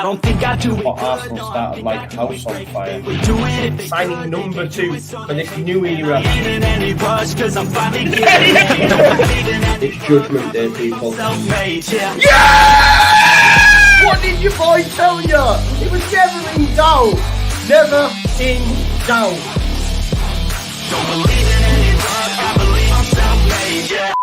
I don't think I do it. But Arsenal started like a house on fire. Signing number 2 for this new era. It's Judgment Day, people. Yeah! What did your boy tell you? It was never in doubt. Never in doubt. Don't believe in any luck, I believe I'm self-made, yeah.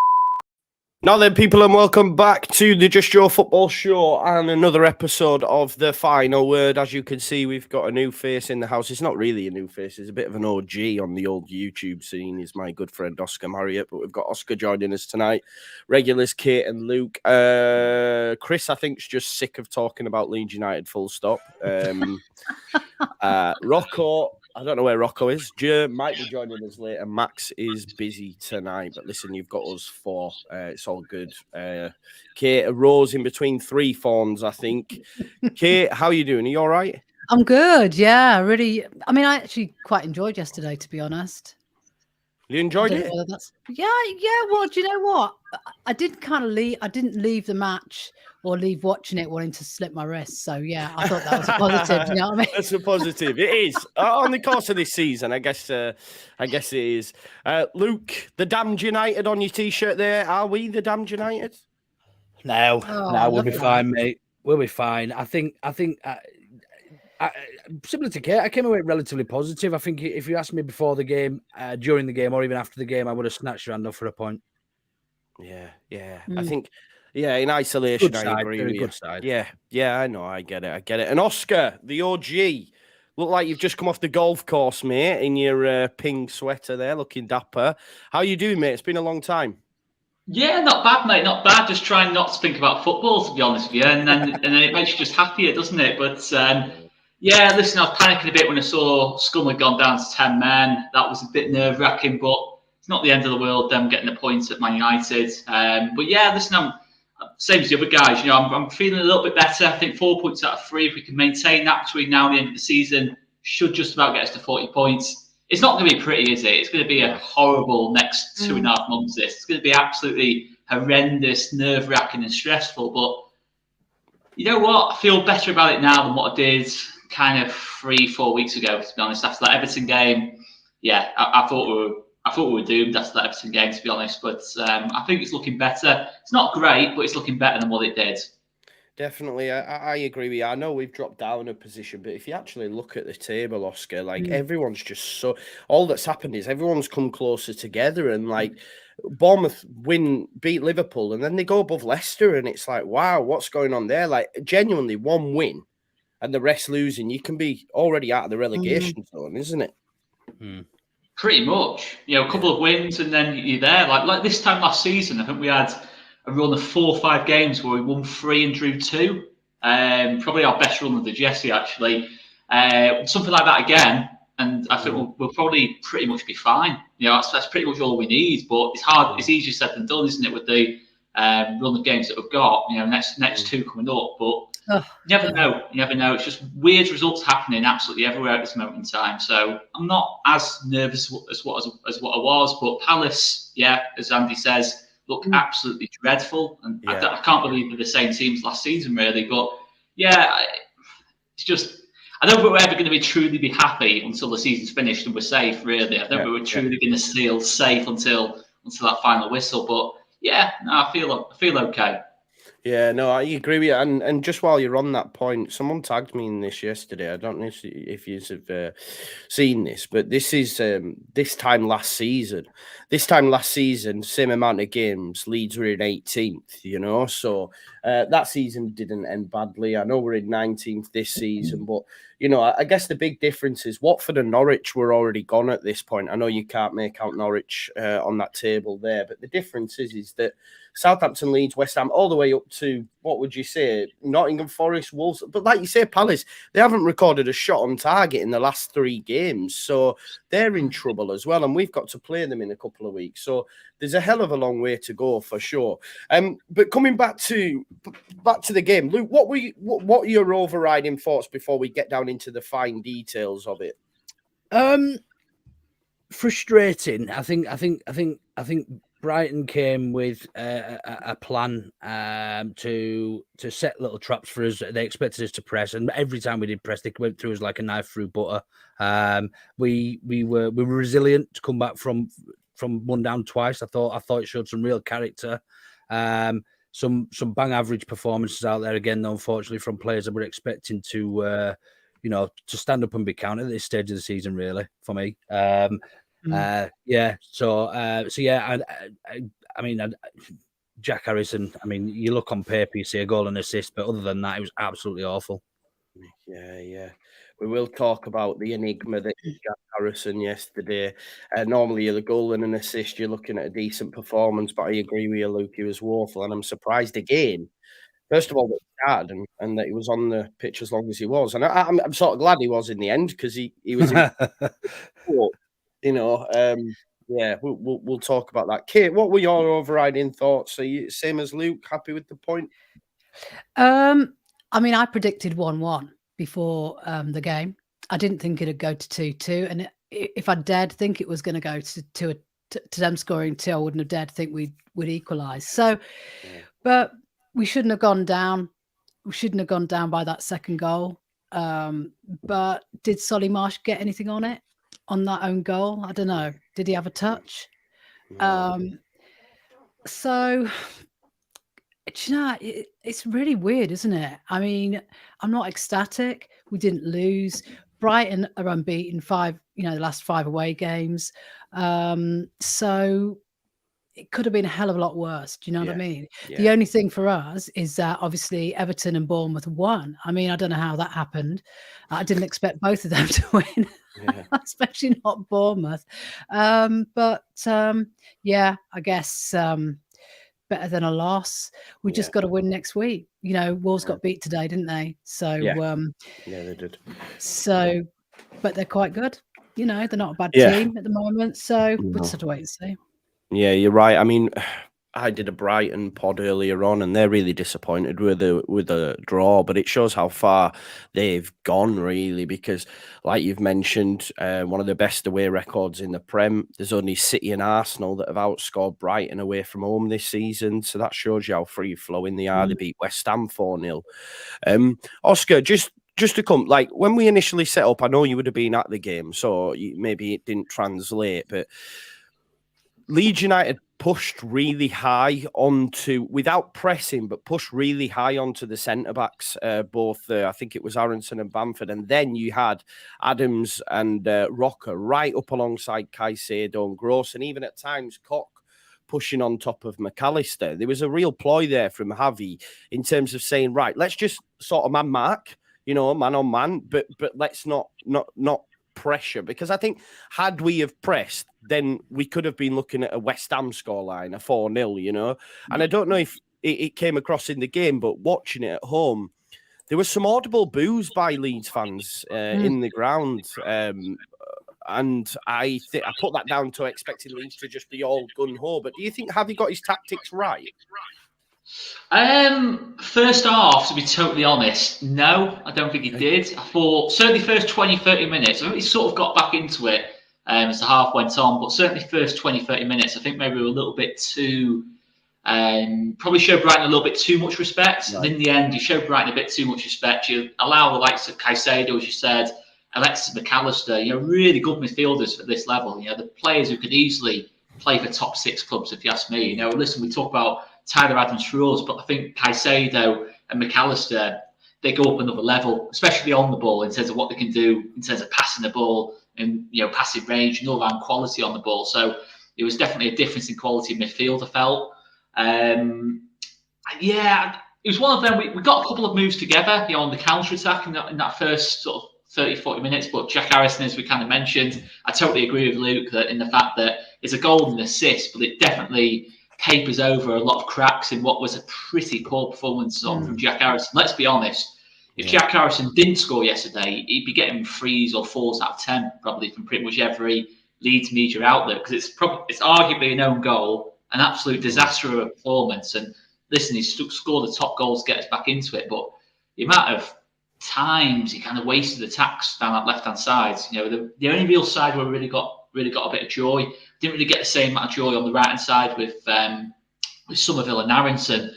Now then, people, and welcome back to the Just Your Football Show and another episode of The Final Word. As you can see, we've got a new face in the house. It's not really a new face. It's a bit of an OG on the old YouTube scene. He's my good friend, Oscar Marriott. But we've got Oscar joining us tonight. Regulars, Kate and Luke. Chris, I think, is just sick of talking about Leeds United, full stop. Rocco... I don't know where Rocco is. Joe might be joining us later. Max is busy tonight, but listen, you've got us 4. It's all good. Kate arose in between 3 fawns, I think. Kate, how are you doing? Are you all right? I'm good. Yeah, really. I mean, I actually quite enjoyed yesterday, to be honest. You enjoyed it? Yeah. Well, do you know what? I did kind of leave. I didn't leave the match or leave watching it wanting to slip my wrist. So yeah, I thought that was a positive. You know what I mean? That's a positive. It is on the course of this season. I guess it is. Luke, the Damned United on your t-shirt there. Are we the Damned United? No, we'll be fine, mate. We'll be fine. I think. Similar to Kate, I came away relatively positive. I think if you asked me before the game, during the game, or even after the game, I would have snatched your hand off for a point. Yeah. I think, in isolation, I agree with you. Good side. Yeah, I know, I get it. And Oscar, the OG, look like you've just come off the golf course, mate, in your pink sweater there, looking dapper. How you doing, mate? It's been a long time. Yeah, not bad, mate. Not bad. Just trying not to think about football, to be honest with you, and then it makes you just happier, doesn't it? But yeah, listen, I was panicking a bit when I saw Scum had gone down to 10 men. That was a bit nerve-wracking, but it's not the end of the world, them getting the points at Man United. But yeah, listen, I'm same as the other guys. You know, I'm feeling a little bit better. I think 4 points out of 3, if we can maintain that between now and the end of the season, should just about get us to 40 points. It's not going to be pretty, is it? It's going to be a horrible next 2.5 months. It's going to be absolutely horrendous, nerve-wracking and stressful. But you know what? I feel better about it now than what I did kind of 3-4 weeks ago, to be honest. After that Everton game, yeah, I thought we were doomed after that Everton game, to be honest. But I think it's looking better. It's not great, but it's looking better than what it did. Definitely, I agree with you. I know we've dropped down a position, but if you actually look at the table, Oscar, like everyone's just so... All that's happened is everyone's come closer together, and like Bournemouth beat Liverpool, and then they go above Leicester, and it's like, wow, what's going on there? Like, genuinely, one win and the rest losing, you can be already out of the relegation zone, isn't it? Pretty much. You know, a couple of wins and then you're there. Like this time last season, I think we had a run of 4 or 5 games where we won 3 and drew 2. Probably our best run of the Jesse, actually. Something like that again, and I think we'll probably pretty much be fine. You know, that's pretty much all we need. But it's hard. It's easier said than done, isn't it? With the run of games that we've got. You know, next 2 coming up, but. You never know. It's just weird results happening absolutely everywhere at this moment in time. So I'm not as nervous as what I was. But Palace, yeah, as Andy says, look absolutely dreadful. And I can't believe they're the same team as last season, really. But yeah, it's just, I don't think we're ever going to truly be happy until the season's finished and we're safe, really. I don't think we're truly going to feel safe until that final whistle. But yeah, no, I feel okay. Yeah, no, I agree with you. And just while you're on that point, someone tagged me in this yesterday. I don't know if you have seen this, but this is this time last season, same amount of games, Leeds were in 18th, you know. So that season didn't end badly. I know we're in 19th this season, but, you know, I guess the big difference is Watford and Norwich were already gone at this point. I know you can't make out Norwich on that table there, but the difference is that Southampton, Leeds, West Ham, all the way up to, what would you say, Nottingham Forest, Wolves. But like you say, Palace, they haven't recorded a shot on target in the last 3 games. So they're in trouble as well. And we've got to play them in a couple of weeks. So there's a hell of a long way to go for sure. But coming back to the game, Luke, what are your overriding thoughts before we get down into the fine details of it? Frustrating. I think Brighton came with a plan to set little traps for us. They expected us to press, and every time we did press, they went through us like a knife through butter. We were resilient to come back from one down twice. I thought it showed some real character. Some bang average performances out there again, though, unfortunately, from players that we're expecting to to stand up and be counted at this stage of the season, really, for me. Jack Harrison, I mean, you look on paper, you see a goal and assist, but other than that, it was absolutely awful. Yeah. We will talk about the enigma that is Jack Harrison yesterday. Normally, the goal and an assist, you're looking at a decent performance, but I agree with you, Luke, he was woeful, and I'm surprised again. First of all, that he had and that he was on the pitch as long as he was. And I'm sort of glad he was in the end because he was we'll talk about that. Kate, what were your overriding thoughts? Are you same as Luke, happy with the point? I mean, I predicted 1-1 before the game. I didn't think it'd go to 2-2, and if I dared think it was going to go to them scoring 2, I wouldn't have dared think we'd equalise. So, but we shouldn't have gone down. We shouldn't have gone down by that second goal. But did Solly Marsh get anything on it? On that own goal? I don't know. Did he have a touch? So, you know, it's really weird, isn't it? I mean, I'm not ecstatic. We didn't lose. Brighton are unbeaten the last 5 away games. So it could have been a hell of a lot worse. Do you know what I mean? Yeah. The only thing for us is that obviously Everton and Bournemouth won. I mean, I don't know how that happened. I didn't expect both of them to win, especially not Bournemouth. I guess better than a loss. We just got to win next week. You know, Wolves got beat today, didn't they? So they did. So, but they're quite good. You know, they're not a bad team at the moment. So we'll just have to wait and see. Yeah, you're right. I mean, I did a Brighton pod earlier on, and they're really disappointed with a draw. But it shows how far they've gone, really, because, like you've mentioned, one of the best away records in the Prem. There's only City and Arsenal that have outscored Brighton away from home this season. So that shows you how free flowing they are. They beat West Ham 4-0. Oscar, just to come, like when we initially set up, I know you would have been at the game, so maybe it didn't translate, but Leeds United pushed really high without pressing, but pushed really high onto the centre-backs, both, I think it was Aronson and Bamford, and then you had Adams and Rocker right up alongside Caicedo and Gross, and even at times Koch pushing on top of McAllister. There was a real ploy there from Javi in terms of saying, right, let's just sort of man-mark, man on man, but let's not pressure, because I think had we have pressed, then we could have been looking at a West Ham scoreline, a 4-0, and I don't know if it came across in the game, but watching it at home, there was some audible boos by Leeds fans in the ground, and I put that down to expecting Leeds to just be all gun-ho. But do you think Javi got his tactics right? First half, to be totally honest, no, I don't think he did. I thought certainly first 20-30 minutes, I think he sort of got back into it as the half went on, but certainly first 20-30 minutes, I think maybe we were a little bit too, probably showed Brighton a little bit too much respect. Right. And in the end, you showed Brighton a bit too much respect. You allow the likes of Caicedo, as you said, Alexis McAllister, really good midfielders at this level. The players who could easily play for top 6 clubs, if you ask me. Listen, we talk about Tyler Adams for us, but I think Caicedo and McAllister, they go up another level, especially on the ball in terms of what they can do in terms of passing the ball and passing range and all-round quality on the ball. So it was definitely a difference in quality of midfield, I felt. It was one of them. We got a couple of moves together, on the counter-attack in that first sort of 30-40 minutes, but Jack Harrison, as we kind of mentioned, I totally agree with Luke that in the fact that it's a goal and assist, but it definitely papers over a lot of cracks in what was a pretty poor performance from Jack Harrison. Let's be honest. If Jack Harrison didn't score yesterday, he'd be getting 3s or 4s out of 10, probably from pretty much every Leeds media outlet, because it's arguably an own goal, an absolute disaster of a performance. And listen, he's scored the top goals to get us back into it, but the amount of times he kind of wasted attacks down that left-hand side. The only real side where we really got got a bit of joy. Didn't really get the same amount of joy on the right hand side with Somerville and Aronson.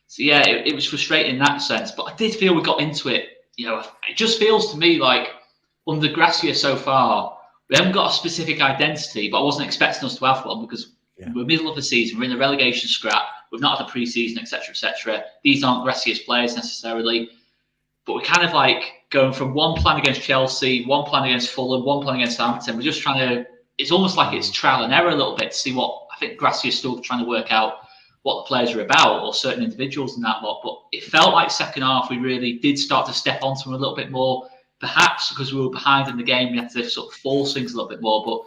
So yeah, it was frustrating in that sense. But I did feel we got into it. It just feels to me like under Gracia so far, we haven't got a specific identity. But I wasn't expecting us to have one because we're middle of the season, we're in the relegation scrap. We've not had a pre-season, etc., etc. These aren't Gracia's players necessarily. But we're kind of like going from one plan against Chelsea, one plan against Fulham, one plan against Southampton. We're just trying to, it's almost like it's trial and error a little bit to see what, I think Gracia's still trying to work out what the players are about or certain individuals in that lot. But it felt like second half we really did start to step onto them a little bit more, perhaps because we were behind in the game. We had to sort of force things a little bit more. But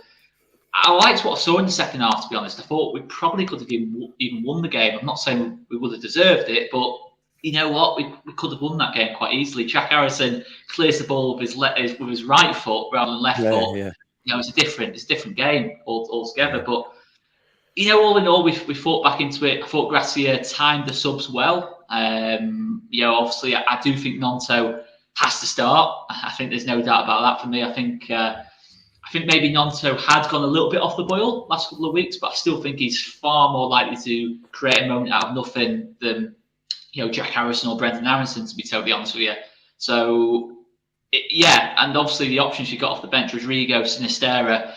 I liked what I saw in the second half, to be honest. I thought we probably could have even won the game. I'm not saying we would have deserved it, but you know what? We could have won that game quite easily. Jack Harrison clears the ball with his right foot rather than left foot. Yeah. It's a different game altogether. Yeah. But all in all, we fought back into it. I thought Gracia timed the subs well. Obviously, I do think Nonto has to start. I think there's no doubt about that for me. I think maybe Nonto had gone a little bit off the boil last couple of weeks, but I still think he's far more likely to create a moment out of nothing than Jack Harrison or Brendan Aronson, to be totally honest with you. So, and obviously the options you got off the bench, Rodrigo, Sinisterra,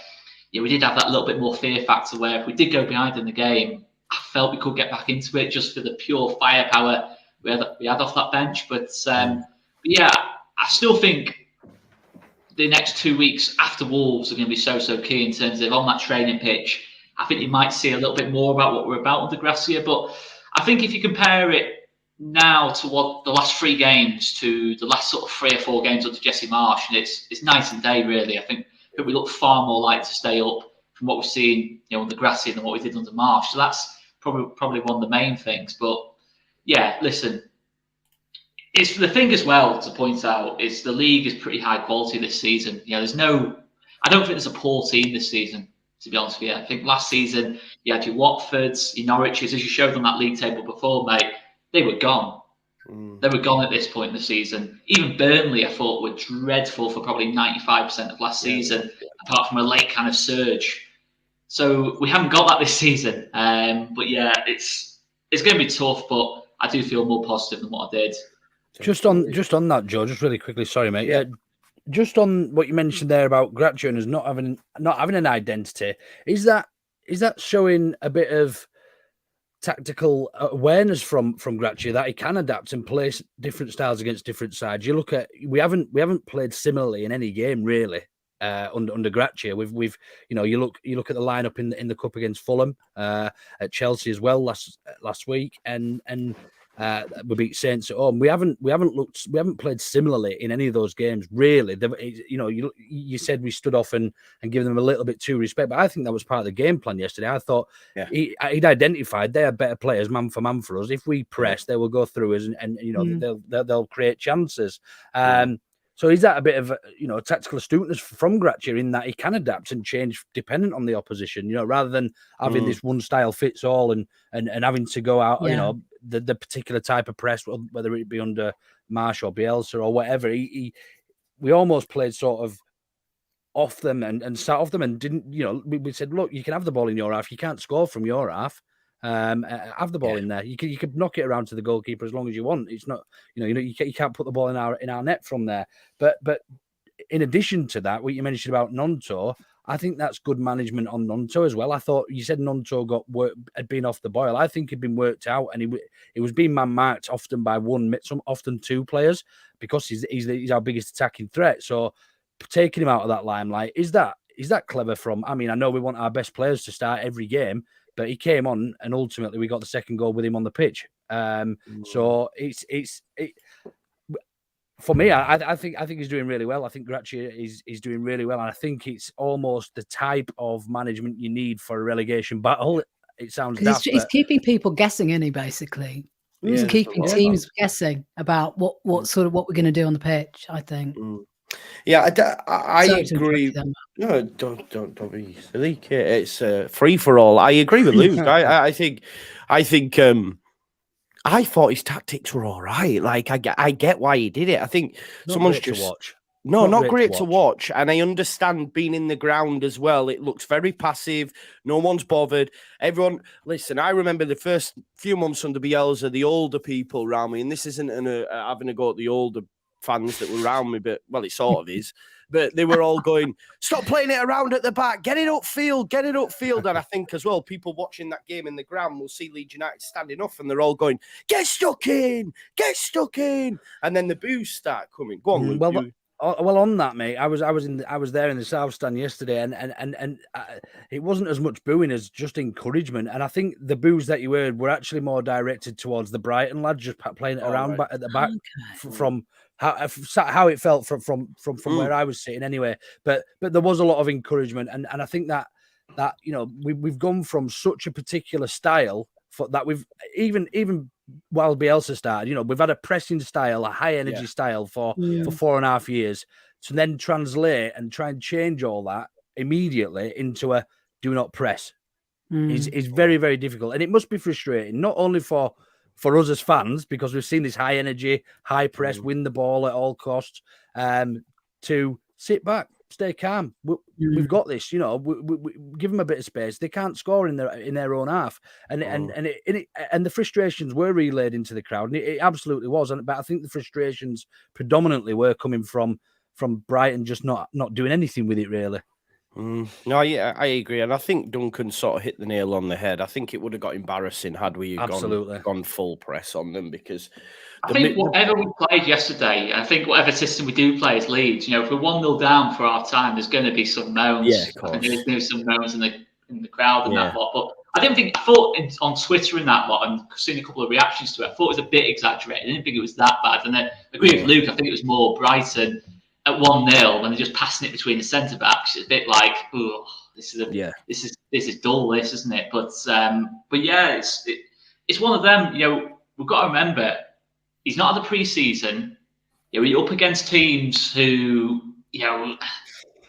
we did have that little bit more fear factor where if we did go behind in the game, I felt we could get back into it just for the pure firepower we had off that bench. But I still think the next 2 weeks after Wolves are going to be so key in terms of on that training pitch. I think you might see a little bit more about what we're about under Gracia. But I think if you compare it now to what the last 3 games to the last sort of 3 or 4 games under Jesse Marsh, and it's night and day really. I think we look far more like to stay up from what we've seen under Gracia than what we did under Marsh. So that's probably one of the main things. But yeah, listen, it's the thing as well to point out is the league is pretty high quality this season. I don't think there's a poor team this season, to be honest with you. I think last season you had your Watfords, your Norwiches, as you showed on that league table before, mate. They were gone. They were gone at this point in the season. Even Burnley, I thought, were dreadful for probably 95% of last season, apart from a late kind of surge. So we haven't got that this season. But yeah, it's going to be tough, but I do feel more positive than what I did. Just on that, Joe, just really quickly, sorry, mate. Yeah, just on what you mentioned there about Gracia and not having an identity, is that showing a bit of tactical awareness from Gracia that he can adapt and play different styles against different sides? You look at we haven't played similarly in any game really under Gracia. We've you look at the lineup in the cup against Fulham, at Chelsea as well last week, and we beat Saints at home. We haven't played similarly in any of those games really. You said we stood off and given them a little bit too respect, but I think that was part of the game plan yesterday. I thought he'd identified they are better players man for us. If we press, they will go through us and they'll create chances. So is that a bit of tactical astuteness from Gracia in that he can adapt and change dependent on the opposition, rather than having this one style fits all and having to go out, the particular type of press, whether it be under Marsh or Bielsa or whatever. We almost played sort of off them and sat off them and didn't, we said, look, you can have the ball in your half. You can't score from your half. Have the ball in there. You could knock it around to the goalkeeper as long as you want. It's not, you can't put the ball in our net from there. But in addition to that, what you mentioned about Nonto, I think that's good management on Nonto as well. I thought you said Nonto had been off the boil. I think he'd been worked out, and he was being man-marked often by often 2 players because he's our biggest attacking threat. So taking him out of that limelight, is that clever from? I mean, I know we want our best players to start every game, but he came on and ultimately we got the second goal with him on the pitch. So it's for me, I think he's doing really well. I think Gracia is doing really well, and I think it's almost the type of management you need for a relegation battle. It sounds daft, he's keeping people guessing, isn't he? Basically, he's keeping teams guessing about what we're going to do on the pitch. I think. Yeah, I agree. No, don't be silly, Kate. It's free for all. I agree with Luke. I think. I thought his tactics were all right. Like I get why he did it. I think Not someone's great to just watch. No, not great to watch. And I understand being in the ground as well. It looks very passive. No one's bothered. Everyone, listen, I remember the first few months under Bielsa, the older people around me, and this isn't having a go at the older fans that were around me, but, well, it sort of is. But they were all going, stop playing it around at the back. Get it upfield. Get it upfield. And I think as well, people watching that game in the ground will see Leeds United standing off and they're all going, get stuck in. Get stuck in. And then the boos start coming. Go on, Luke. Well, on that, mate, I was there in the South Stand yesterday, and it wasn't as much booing as just encouragement. And I think the boos that you heard were actually more directed towards the Brighton lads just playing it around back at the back from how it felt from where I was sitting anyway. But there was a lot of encouragement, and I think that you know we've gone from such a particular style that we've even while Bielsa started, you know, we've had a pressing style, a high energy style for 4.5 years. To then translate and try and change all that immediately into a do not press is very, very difficult. And it must be frustrating, not only for us as fans, because we've seen this high energy, high press, win the ball at all costs, to sit back, stay calm. We've got this, you know. We give them a bit of space. They can't score in their own half, and the frustrations were relayed into the crowd, and it absolutely was. But I think the frustrations predominantly were coming from Brighton just not doing anything with it really. No, yeah, I agree, and I think Duncan sort of hit the nail on the head. I think it would have got embarrassing had we gone full press on them, because I think whatever we played yesterday, I think whatever system we do play as Leeds, you know, if we're 1-0 down for half time, there's going to be some moans. Yeah, of course. I think there's going to be some moans in the crowd and that lot. But I thought on Twitter and that lot, and seeing a couple of reactions to it, I thought it was a bit exaggerated. I didn't think it was that bad. And I agree with Luke. I think it was more Brighton at 1-0 when they're just passing it between the centre backs. It's a bit like, oh, this is dull, this, isn't it? But yeah, it's one of them. You know, we've got to remember, he's not at the pre-season. You know, you're up against teams who, you know,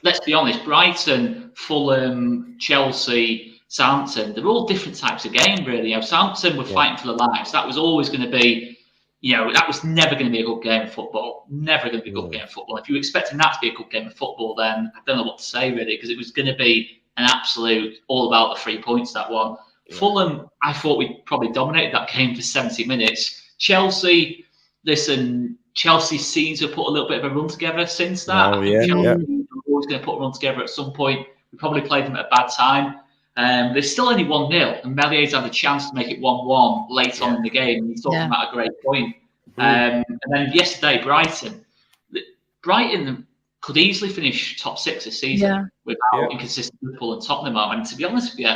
let's be honest, Brighton, Fulham, Chelsea, Southampton, they're all different types of game, really. You know, Southampton were fighting for their lives. That was always going to be, you know, that was never going to be a good game of football. Never going to be a good game of football. If you were expecting that to be a good game of football, then I don't know what to say, really, because it was going to be an absolute all about the 3 points, that one. Yeah. Fulham, I thought we probably dominated that game for 70 minutes. Chelsea, listen, Chelsea seems to have put a little bit of a run together since that. Chelsea are always going to put a run together at some point. We probably played them at a bad time. They're still only 1-0, and Melier's had a chance to make it 1-1 late on in the game. He's talking about a great point. And then yesterday, Brighton could easily finish top 6 this season without inconsistent Liverpool and Tottenham. And to be honest with you,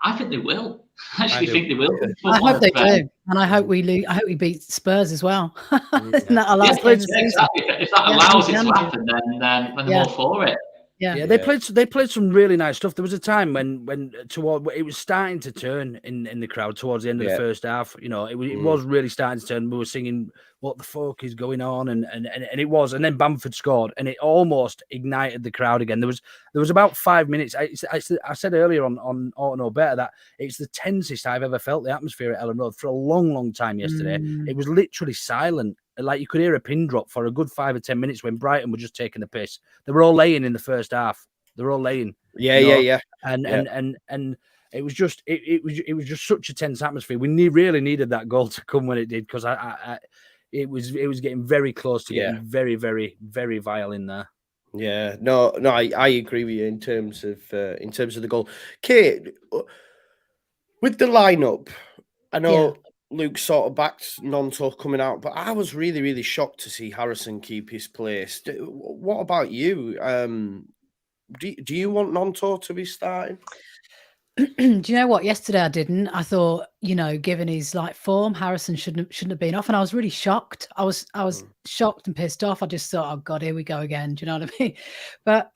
I think they will. I actually think they will. I hope they do, and I hope we lose. I hope we beat Spurs as well. Isn't that our last game? Exactly. If that allows it to happen, then I'm all for it. Yeah, they played some really nice stuff. There was a time when it was starting to turn in the crowd towards the end of the first half. You know, it was really starting to turn. We were singing "What the fuck is going on?" and it was. And then Bamford scored, and it almost ignited the crowd again. There was about 5 minutes. I said earlier on Ought to Know Better that it's the tensest I've ever felt the atmosphere at Ellen Road for a long time yesterday. It was literally silent. Like you could hear a pin drop for a good 5 or 10 minutes when Brighton were just taking the piss. They were all laying in the first half. They were all laying. Yeah. And it was just it was just such a tense atmosphere. We really needed that goal to come when it did, because it was getting very close to getting very, very, very vile in there. Yeah, no, I agree with you in terms of the goal. Kate, with the lineup, I know. Luke sort of backed Gnonto coming out, but I was really, really shocked to see Harrison keep his place. What about you? Do you want Gnonto to be starting? Do you know what? Yesterday I didn't. I thought, you know, given his form, Harrison shouldn't have been off, and I was really shocked. I was shocked and pissed off. I just thought, oh God, here we go again. Do you know what I mean? But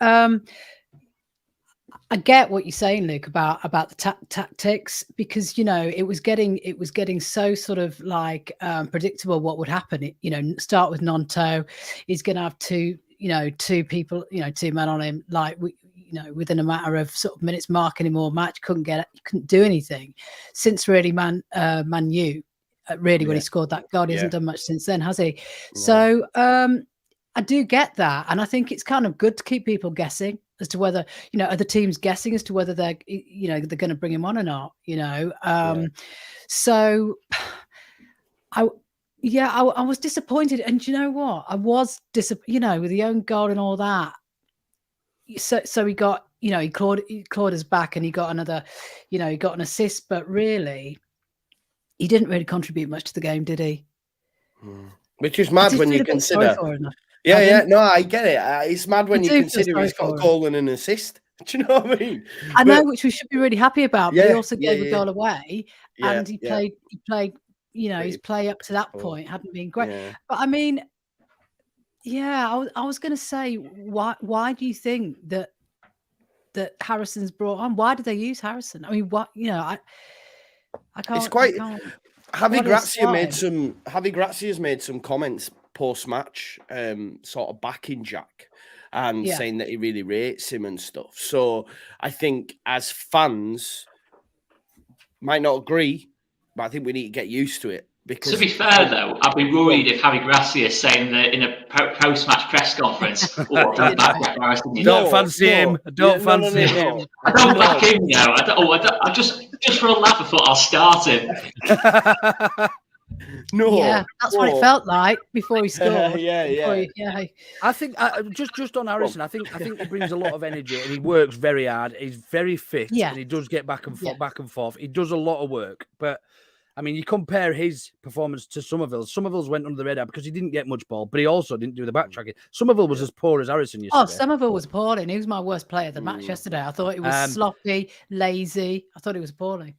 I get what you're saying, Luke, about the tactics, because, you know, it was getting so sort of predictable what would happen. You know, start with Gnonto. He's going to have two people, two men on him, within a matter of sort of minutes, marking him all match. Couldn't do anything since really Man U. When he scored that goal, he hasn't done much since then, has he? No. So I do get that, and I think it's kind of good to keep people guessing as to whether, you know, other teams guessing as to whether they're, you know, they're going to bring him on or not. You know, so I was disappointed, and you know what, I was disappointed. You know, with the own goal and all that. So he got, you know, he clawed us back, and he got another, you know, he got an assist, but really, he didn't really contribute much to the game, did he? Which is mad when you consider. No, I get it. It's mad when you consider he's got a goal and an assist. Do you know what I mean? I know, which we should be really happy about. But he also gave a goal away, and he played. You know, his play up to that point hadn't been great. But I mean, I was going to say, why do you think that Harrison's brought on? Why did they use Harrison? I mean, what, you know, I can't. It's quite. Javi Gracia's made some comments post match, sort of backing Jack and saying that he really rates him and stuff. So I think as fans, might not agree, but I think we need to get used to it. Because to be fair, though, I'd be worried if Javi Gracia is saying that in a post-match press conference, don't fancy him. Don't fancy him. I don't back him now. I just for a laugh, I thought I'll start him. That's what it felt like before he scored. I think just on Harrison, I think he brings a lot of energy, and he works very hard. He's very fit, and he does get back and forth. He does a lot of work, but. I mean, you compare his performance to Somerville's. Somerville's went under the radar because he didn't get much ball, but he also didn't do the backtracking. Somerville was as poor as Harrison yesterday. Oh, Somerville was appalling. He was my worst player of the match yesterday. I thought it was sloppy, lazy. I thought it was appalling.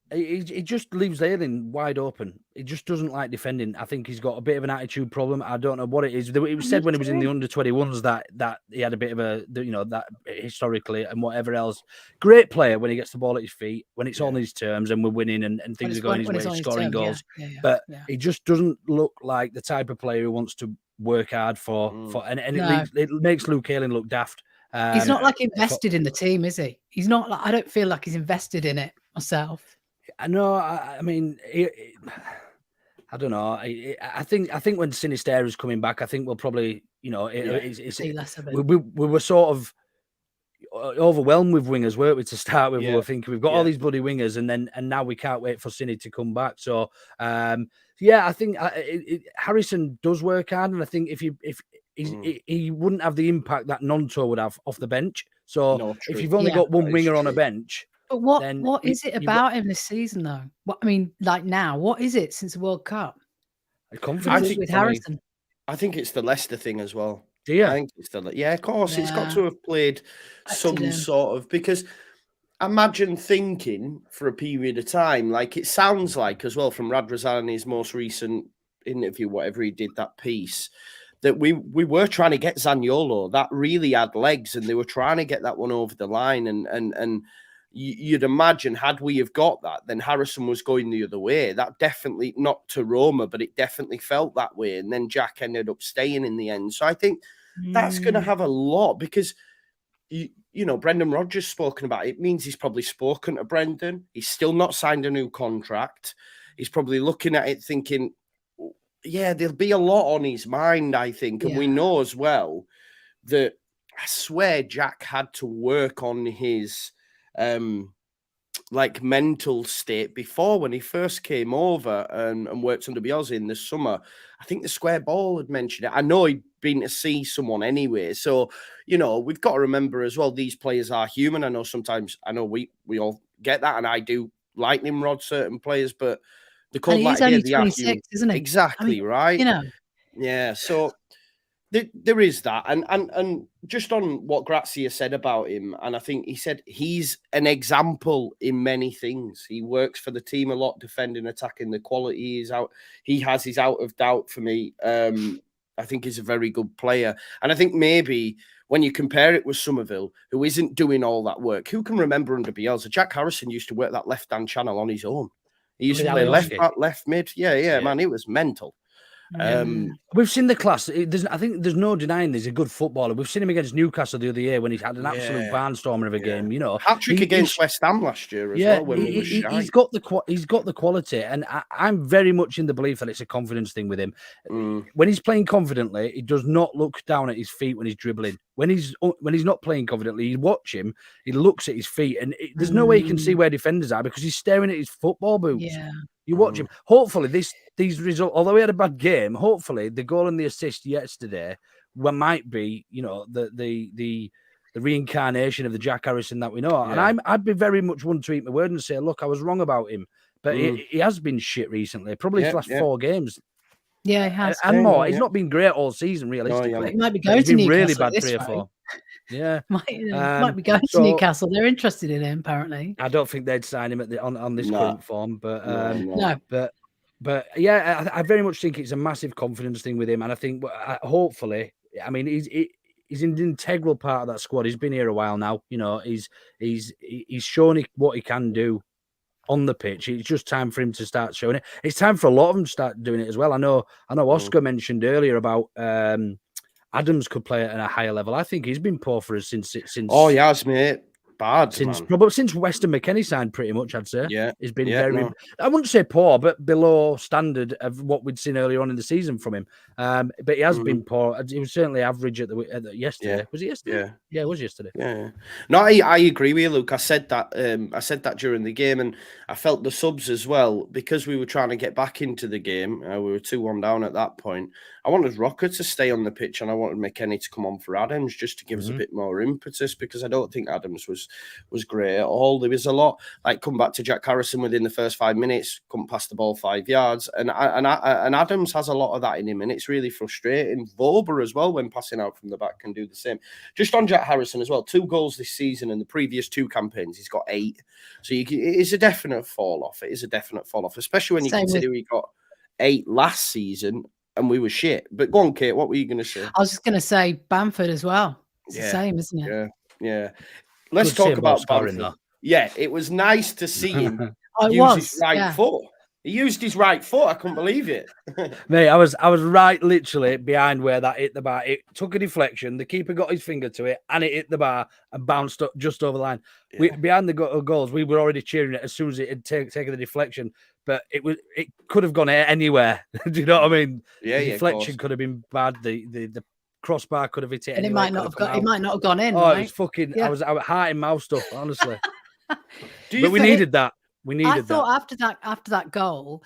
He just leaves Ayling wide open. He just doesn't like defending. I think he's got a bit of an attitude problem. I don't know what it is. It was said when he was in the under-21s that he had a bit of a, you know, that historically and whatever else. Great player when he gets the ball at his feet, when it's on his terms and we're winning and things are going his way, scoring goals. But he just doesn't look like the type of player who wants to work hard it makes Luke Ayling look daft. He's not like invested in the team, is he? He's not. I don't feel like he's invested in it myself. No, I mean, I don't know. I think when Sinisterra is coming back, I think we'll probably, you know, see less of it. We were sort of overwhelmed with wingers, weren't we? To start with, we were thinking we've got all these bloody wingers, and now we can't wait for Cini to come back. So, I think Harrison does work hard, and I think if he wouldn't have the impact that Nonto would have off the bench. So if you've only got one winger on a bench. But what is it about him this season, though? What I mean, like now, what is it since the World Cup? Confidence with Harrison. I think it's the Leicester thing as well. Do you? I think it's of course. It's got to have played some sort of, because imagine thinking for a period of time, like it sounds like as well from Radrazani's most recent interview, whatever he did, that piece, that we were trying to get Zaniolo. That really had legs, and they were trying to get that one over the line, and you'd imagine had we have got that, then Harrison was going the other way. That definitely, not to Roma, but it definitely felt that way. And then Jack ended up staying in the end. So I think that's going to have a lot, because, you know, Brendan Rodgers spoken about it. It means he's probably spoken to Brendan. He's still not signed a new contract. He's probably looking at it thinking, there'll be a lot on his mind, I think. And we know as well that I swear Jack had to work on his like mental state before when he first came over and worked under Bielsa in the summer. I think the Square Ball had mentioned it. I know he'd been to see someone anyway. So, you know, we've got to remember as well, these players are human. I know sometimes, we all get that, and I do lightning rod certain players, but the call he's only 26, isn't he? Exactly, right? You know. Yeah, so there is that, and just on what Gracia said about him, and I think he said he's an example in many things. He works for the team a lot, defending, attacking. The quality is out. He has his out of doubt for me. I think he's a very good player, and I think maybe when you compare it with Somerville, who isn't doing all that work, who can remember under Bielsa? Jack Harrison used to work that left-hand channel on his own. He used to play left back, left mid. Yeah, man, it was mental. We've seen the class. I think there's no denying he's a good footballer. We've seen him against Newcastle the other year when he's had an absolute barnstormer of a game. You know, hat-trick against West Ham last year as well. When he's got the quality, and I'm very much in the belief that it's a confidence thing with him. When he's playing confidently, he does not look down at his feet when he's dribbling. When he's not playing confidently, you watch him. He looks at his feet, and there's no way he can see where defenders are because he's staring at his football boots. Yeah. You watch him. Hopefully, these results, although he had a bad game, hopefully the goal and the assist yesterday might be, you know, the reincarnation of the Jack Harrison that we know. Yeah. And I'd be very much one to eat my word and say, look, I was wrong about him. But he has been shit recently, probably his last 4 games. Yeah, he has. And more. He's not been great all season, realistically. No, he might be going to Newcastle. Really bad 3 or 4. Yeah, might be going to Newcastle. They're interested in him, apparently. I don't think they'd sign him on this current form, but no. But yeah, I very much think it's a massive confidence thing with him, and I think hopefully, I mean, he's an integral part of that squad. He's been here a while now. You know, he's shown what he can do on the pitch. It's just time for him to start showing it. It's time for a lot of them to start doing it as well. I know Oscar mentioned earlier about Adams could play at a higher level. I think he's been poor for us since. Oh, he has, mate. Bad, since Weston McKennie signed, pretty much, I'd say. Yeah, he's been I wouldn't say poor, but below standard of what we'd seen earlier on in the season from him. But he has been poor. He was certainly average at the yesterday. Was it yesterday? Yeah, it was yesterday. Yeah. No, I agree with you, Luke. I said that during the game, and I felt the subs as well because we were trying to get back into the game. We were 2-1 down at that point. I wanted Rocker to stay on the pitch, and I wanted McKennie to come on for Adams just to give us a bit more impetus because I don't think Adams was great at all. There was a lot like come back to Jack Harrison within the first 5 minutes, couldn't pass the ball 5 yards, and Adams has a lot of that in him, and it's really frustrating. Vober as well, when passing out from the back, can do the same. Just on Jack Harrison as well, 2 goals this season, and the previous 2 campaigns he's got 8. So it is a definite fall off. It is a definite fall off, especially when you consider he got 8 last season. And we were shit. But go on, Kate, what were you going to say? I was just going to say Bamford as well. It's the same, isn't it? Yeah. Let's talk about Bamford. Yeah, it was nice to see him use his right foot. He used his right foot. I couldn't believe it. Mate, I was right literally behind where that hit the bar. It took a deflection. The keeper got his finger to it, and it hit the bar and bounced up just over the line. Yeah. Behind the goals, we were already cheering it as soon as it had taken the deflection. But it could have gone anywhere. Do you know what I mean? Yeah, the deflection could have been bad. The crossbar could have hit it, and anyway. It might not have gone in. Oh, right? It was fucking. Yeah. I was heart in mouth stuff, honestly. But we needed that. I thought after that goal,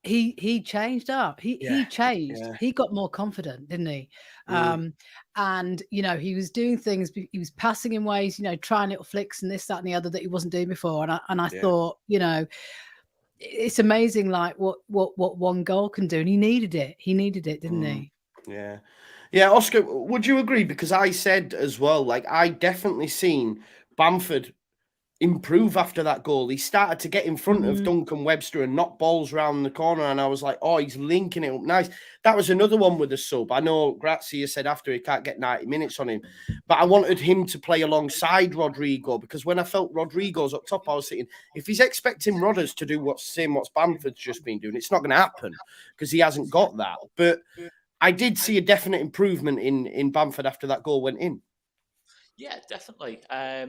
he changed up. He changed. Yeah. He got more confident, didn't he? And you know, he was doing things. He was passing in ways, you know, trying little flicks and this, that, and the other that he wasn't doing before. And I thought, you know, it's amazing, like what one goal can do. And he needed it. He needed it, didn't he? Yeah. Yeah, Oscar, would you agree? Because I said as well, like I definitely seen Bamford improve after that goal. He started to get in front of Duncan Webster and knock balls around the corner, and I was like, oh, he's linking it up nice. That was another one with the sub. I know Gracia said after he can't get 90 minutes on him, but I wanted him to play alongside Rodrigo, because when I felt Rodrigo's up top, I was thinking, if he's expecting Rodders to do what Bamford's just been doing, it's not going to happen because he hasn't got that. But I did see a definite improvement in Bamford after that goal went in. Yeah, definitely. I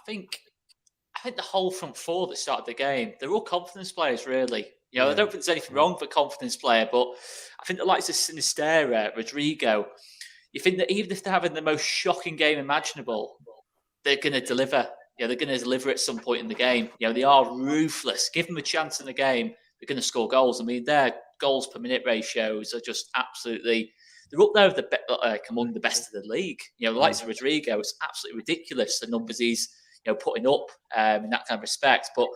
think the whole front four that started the game, they're all confidence players, really. You know, I don't think there's anything wrong with a confidence player, but I think the likes of Sinisterra, Rodrigo, you think that even if they're having the most shocking game imaginable, they're going to deliver. You know, they're going to deliver at some point in the game. You know, they are ruthless. Give them a chance in the game, they're going to score goals. I mean, their goals per minute ratios are just absolutely... They're up there with among the best of the league. You know, the likes of Rodrigo, it's absolutely ridiculous, the numbers he's putting up in that kind of respect. But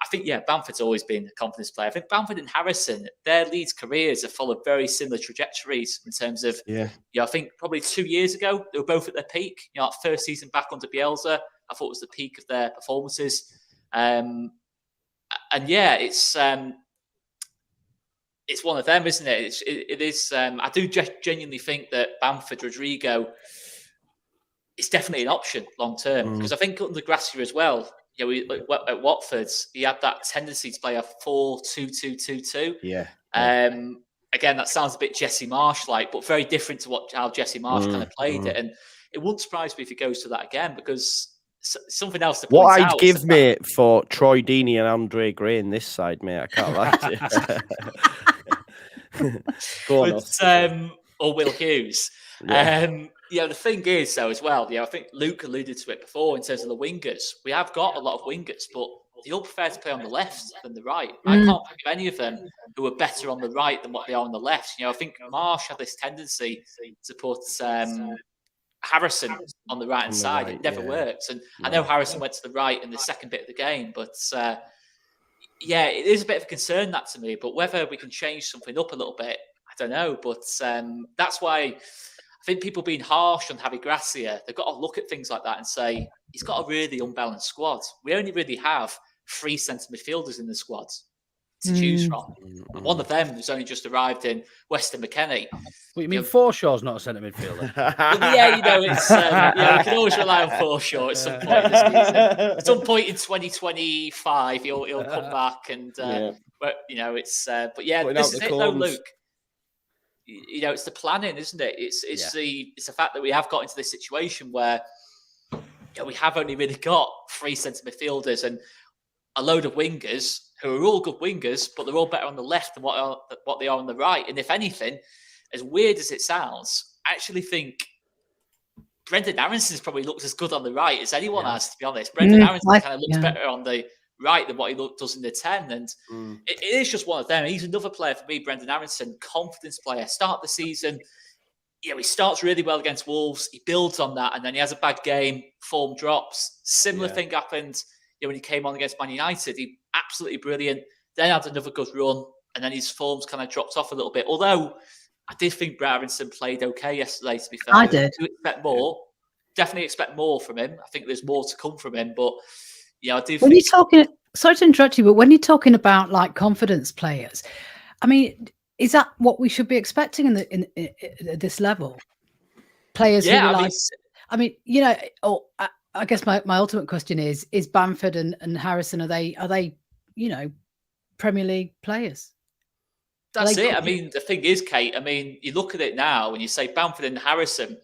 I think, Bamford's always been a confidence player. I think Bamford and Harrison, their Leeds careers have followed very similar trajectories in terms of, I think probably 2 years ago, they were both at their peak. You know, that first season back under Bielsa, I thought was the peak of their performances. It's one of them, isn't it? It is. I do genuinely think that Bamford, Rodrigo, it's definitely an option long term, because I think under Gracia as well, at Watford, he had that tendency to play a 4-2-2-2-2. Yeah. And again, that sounds a bit Jesse Marsh-like, but very different to how Jesse Marsh kind of played it. And it wouldn't surprise me if he goes to that again, because something else to point What out. I'd give, mate, for Troy Deeney and Andre Gray in this side, mate, I can't lie to you. Go on, or Will Hughes. Yeah. The thing is, though, as well, I think Luke alluded to it before in terms of the wingers. We have got a lot of wingers, but they all prefer to play on the left than the right. I can't think of any of them who are better on the right than what they are on the left. I think Marsh had this tendency to put Harrison on the right-hand side. It never works. And I know Harrison went to the right in the second bit of the game, but it is a bit of a concern, that, to me. But whether we can change something up a little bit, I don't know. But that's why I think people being harsh on Javi Gracia, they've got to look at things like that and say, he's got a really unbalanced squad. We only really have 3 centre midfielders in the squad to choose from. And one of them has only just arrived in Weston McKennie. What, you mean Forshaw's not a centre midfielder? Well, it's we can always rely on Forshaw at some point in the season. At some point in 2025, he'll come back and but this is it though, Luke. It's the planning, isn't it? It's the fact that we have got into this situation where we have only really got 3 centre midfielders and a load of wingers who are all good wingers, but they're all better on the left than what they are on the right. And if anything, as weird as it sounds, I actually think Brendan Aronson's probably looks as good on the right as anyone has, to be honest. Brendan Aronson kind of looks better on the right than what he does in the 10. And it is just one of them. He's another player for me, Brendan Aronson, confidence player. Start the season, he starts really well against Wolves. He builds on that, and then he has a bad game, form drops. Similar thing happened when he came on against Man United. He absolutely brilliant. Then had another good run, and then his form's kind of dropped off a little bit. Although I did think Aronson played okay yesterday, to be fair. I did. Do expect more. Definitely expect more from him. I think there's more to come from him. But I do when you're talking, sorry to interrupt you, but when you're talking about like confidence players, I mean, is that what we should be expecting in this level? Players who are I guess my ultimate question is Bamford and Harrison, are they Premier League players? That's it. I mean, the thing is, Kate, you look at it now when you say Bamford and Harrison,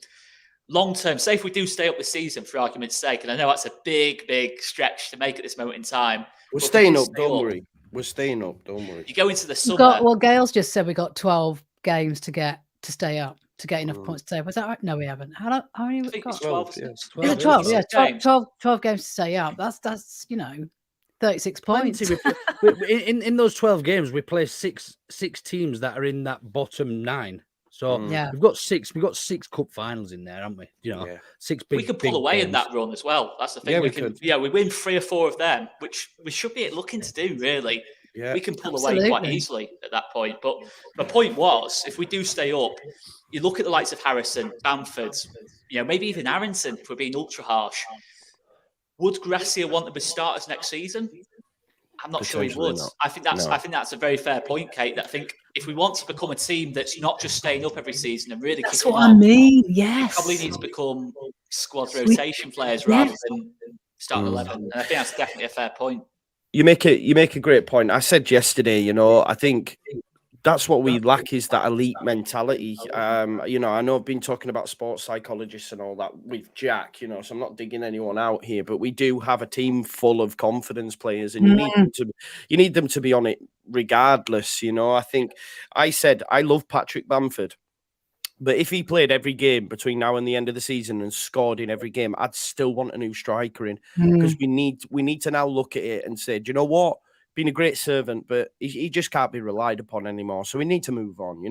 long term, say if we do stay up this season for argument's sake, and I know that's a big, big stretch to make at this moment in time. We're staying up, don't worry. We're staying up, don't worry. You go into the summer. Gail's just said we got 12 games to stay up. To get enough points to stay up. Was that right? No, we haven't. How many have we got? 12. Is it 12? Yeah, 12 games to stay up. That's 36 points. in those 12 games, we play six teams that are in that bottom 9. So we've got 6 cup finals in there, haven't we? 6 big. We can pull away games. in that run as well. That's the thing. Yeah, we can. Yeah, we win 3 or 4 of them, which we should be looking to do. Really, we can pull away quite easily at that point. But the point was, if we do stay up, you look at the likes of Harrison, Bamford, maybe even Aronson, if we're being ultra harsh. Would Gracia want them as starters next season? I'm not sure he would. Not. I think that's a very fair point, Kate. That I think if we want to become a team that's not just staying up every season and really that's kicking what I mean. Yes, we probably need to become squad rotation players rather than starting 11. And I think that's definitely a fair point. You make a great point. I said yesterday, I think that's what we lack is that elite mentality. I know I've been talking about sports psychologists and all that with Jack, so I'm not digging anyone out here, but we do have a team full of confidence players, and you need them to be on it regardless. I think I said I love Patrick Bamford, but if he played every game between now and the end of the season and scored in every game, I'd still want a new striker in, because we need to now look at it and say, do you know what? Been a great servant, but he just can't be relied upon anymore. So we need to move on,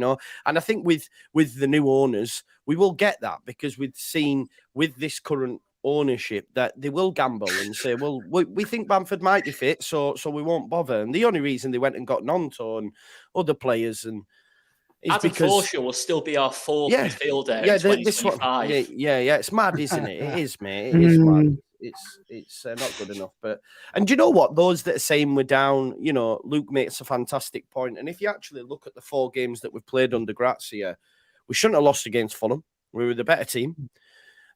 And I think with the new owners, we will get that, because we've seen with this current ownership that they will gamble and say, well, we think Bamford might be fit, so we won't bother. And the only reason they went and got Nonto and other players is Adam because Forshaw will still be our 4th midfielder in 2025. It's mad, isn't it? It is, mate. It is mad. It's not good enough. And do you know what? Those that are saying we're down, Luke makes a fantastic point. And if you actually look at the 4 games that we've played under Gracia, we shouldn't have lost against Fulham. We were the better team.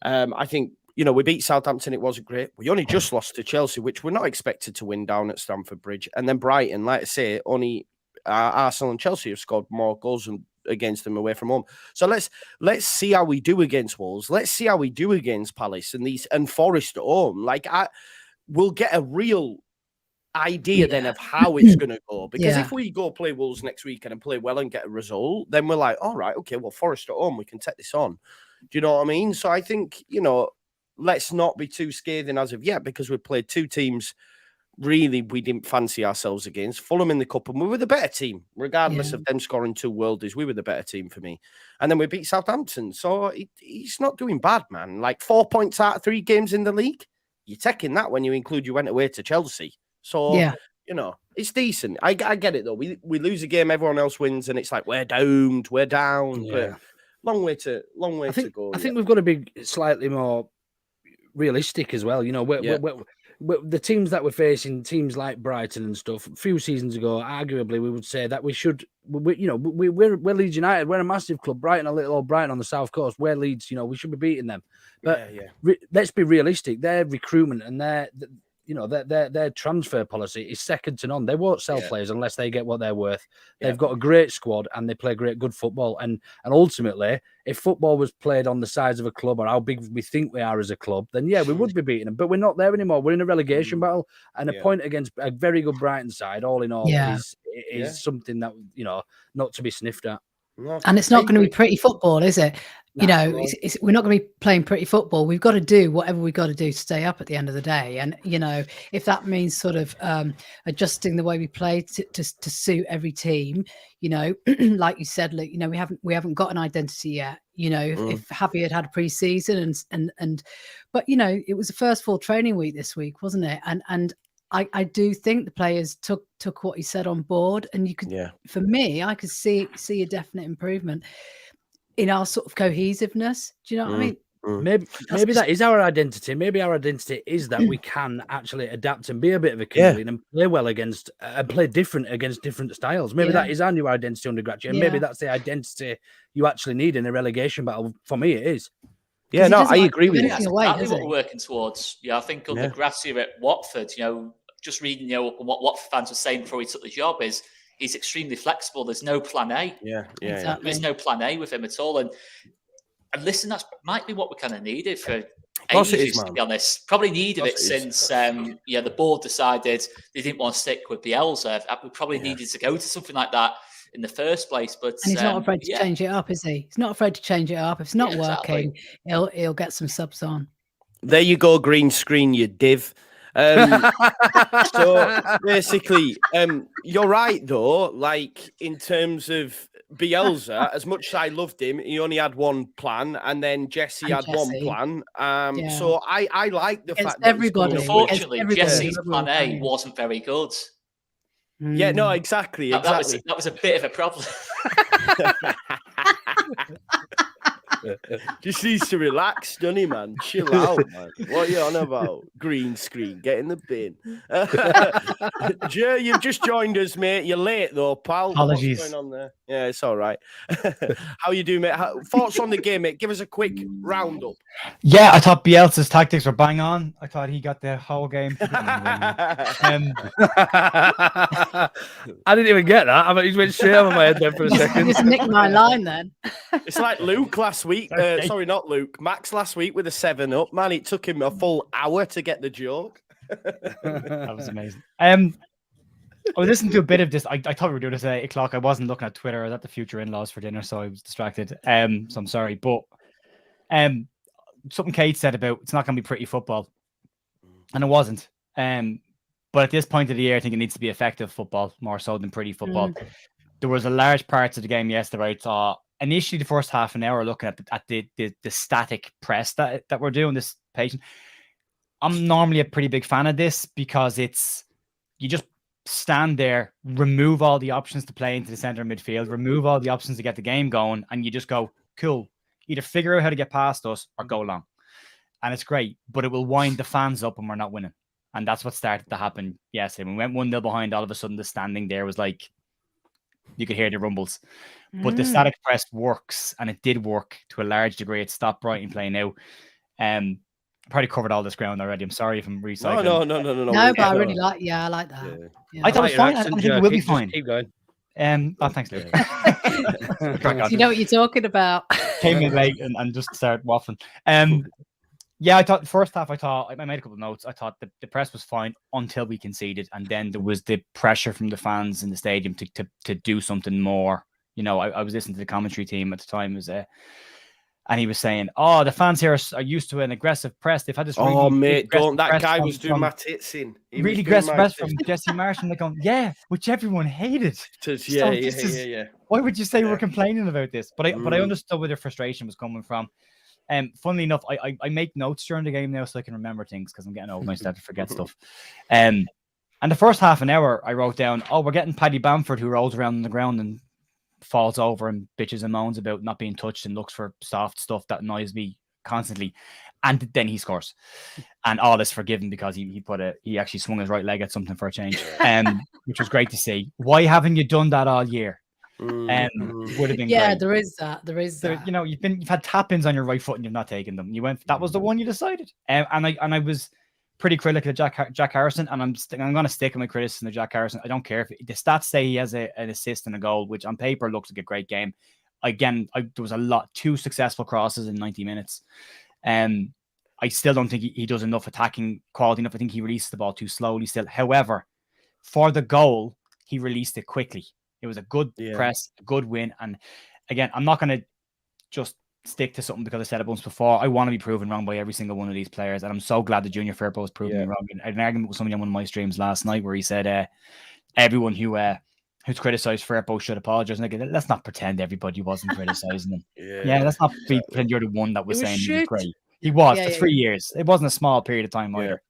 I think, we beat Southampton. It wasn't great. We only just lost to Chelsea, which we're not expected to win down at Stamford Bridge. And then Brighton, like I say, only Arsenal and Chelsea have scored more goals against them away from home. So let's see how we do against Wolves. Let's see how we do against Palace and Forest at home. Like we'll get a real idea then of how it's going to go. Because if we go play Wolves next week and play well and get a result, then we're like, all right, okay, well, Forest at home, we can take this on. Do you know what I mean? So I think, let's not be too scathing as of yet, because we've played two teams really we didn't fancy ourselves against. Fulham in the Cup, and we were the better team, regardless of them scoring 2 worldies. We were the better team for me. And then we beat Southampton. So he's not doing bad, man. Like 4 points out of 3 games in the league. You're taking that when you include you went away to Chelsea. So, it's decent. I get it, though. We lose a game, everyone else wins, and it's like, we're doomed, we're down. Yeah. But long way to go. I think we've got to be slightly more realistic as well. We're the teams that we're facing, teams like Brighton and stuff, a few seasons ago, arguably, we would say that we're Leeds United. We're a massive club. Brighton, a little old Brighton on the south coast. We're Leeds, we should be beating them. But let's be realistic. Their recruitment and their transfer policy is second to none. They won't sell players unless they get what they're worth. They've got a great squad and they play good football. And ultimately, if football was played on the size of a club or how big we think we are as a club, then we would be beating them. But we're not there anymore. We're in a relegation battle, and a point against a very good Brighton side, all in all, is something that not to be sniffed at. And it's not going to be pretty football, is it? We're not going to be playing pretty football. We've got to do whatever we've got to do to stay up at the end of the day. And, if that means sort of adjusting the way we play to suit every team, like you said, Luke, we haven't got an identity yet. If Javi had a pre-season but it was the first full training week this week, wasn't it? And I do think the players took what he said on board, and you could, for me, I could see a definite improvement in our sort of cohesiveness. Do you know what I mean? Maybe that is our identity. Maybe our identity is that we can actually adapt and be a bit of a chameleon and play well against and play different against different styles. Maybe that is our new identity under Gracia, and maybe that's the identity you actually need in a relegation battle. For me, it is. Yeah, no, I agree with you. That's exactly what we're working towards. I think under Gracia at Watford, just reading what Watford fans were saying before he took the job is he's extremely flexible. There's no plan A. Exactly. There's no plan A with him at all. And listen, that might be what we kind of needed for ages, to be honest. Probably needed it since the board decided they didn't want to stick with Bielsa. We probably needed to go to something like that in the first place. But and he's not afraid to change it up, is he? He's not afraid to change it up. If it's not working, he'll get some subs on. There you go, green screen, you div. So basically, you're right though. Like in terms of Bielsa, as much as I loved him, he only had one plan, and then Jesse had one plan. So I like the fact that everybody. Unfortunately, Jesse's plan A wasn't very good. Yeah, no, exactly. That was a bit of a problem. Just needs to relax, doesn't he, man? Chill out, man. What are you on about? Green screen, get in the bin. Joe, you've just joined us, mate. You're late, though, pal. Apologies. What's going on there? Yeah, it's all right. How you doing, mate? Thoughts on the game, mate? Give us a quick roundup. Yeah, I thought Bielsa's tactics were bang on. I thought he got the whole game. I didn't even get that. I mean, he went straight over my head there for a second. Just nicked my line then. It's like Luke last week. Sorry, not Luke. Max last week with a 7-up. Man, it took him a full hour to get the joke. That was amazing. I was listening to a bit of this. I thought we were doing this at 8 o'clock. I wasn't looking at Twitter. I was at the future in-laws for dinner, so I was distracted. So I'm sorry. But something Kate said about it's not going to be pretty football. And it wasn't. But at this point of the year, I think it needs to be effective football more so than pretty football. There was a large part of the game yesterday I thought initially the first half an hour looking at the static press that we're doing, this patient. I'm normally a pretty big fan of this because it's you just stand there, remove all the options to play into the center of midfield, remove all the options to get the game going, and you just go, cool. Either figure out how to get past us or go long. And it's great, but it will wind the fans up when we're not winning. And that's what started to happen yesterday. We went 1-0 behind, all of a sudden the standing there was like, you could hear the rumbles. But the static press works, and it did work to a large degree. It stopped Brighton playing out. Probably covered all this ground already. I'm sorry if I'm recycling. No. No, but I really like. Yeah, I like that. I thought it was fine. I think it will be fine. Keep going. Thanks, Luke. You know what you're talking about. Came in late and just started waffling. Yeah, I thought first half. I made a couple of notes. I thought the press was fine until we conceded, and then there was the pressure from the fans in the stadium to do something more. You know, I was listening to the commentary team at the time, and he was saying, "Oh, the fans here are used to an aggressive press. They've had this." Really mate, don't. That guy was doing my tits in. Really aggressive press from Jesse Marsh, and they're going, "Yeah," which everyone hated. Yeah. Why would you say we're complaining about this? But I understood where their frustration was coming from. Funnily enough, I make notes during the game now so I can remember things because I'm getting old and I start to forget stuff. And the first half an hour, I wrote down, "Oh, we're getting Paddy Bamford who rolls around on the ground and falls over and bitches and moans about not being touched and looks for soft stuff that annoys me constantly." And then he scores, and all is forgiven because he actually swung his right leg at something for a change, which was great to see. Why haven't you done that all year? Would have been great. There is that. You know, you've had tap-ins on your right foot and you've not taken them. You went. That was the one you decided. And I was pretty critical of Jack Harrison, and I'm going to stick with my criticism of Jack Harrison. I don't care if the stats say he has an assist and a goal, which on paper looks like a great game. Again, there was two successful crosses in 90 minutes. I still don't think he does enough attacking quality enough. I think he releases the ball too slowly still. However, for the goal, he released it quickly. It was a good press, a good win. And again, I'm not going to just stick to something because I said it once before. I want to be proven wrong by every single one of these players. And I'm so glad that Junior Firpo was proving me wrong. I had an argument with somebody on one of my streams last night where he said everyone who's criticised Firpo should apologise. And again, let's not pretend everybody wasn't criticising him. Let's not pretend you're the one that was saying he was great. He was for 3 years. It wasn't a small period of time either.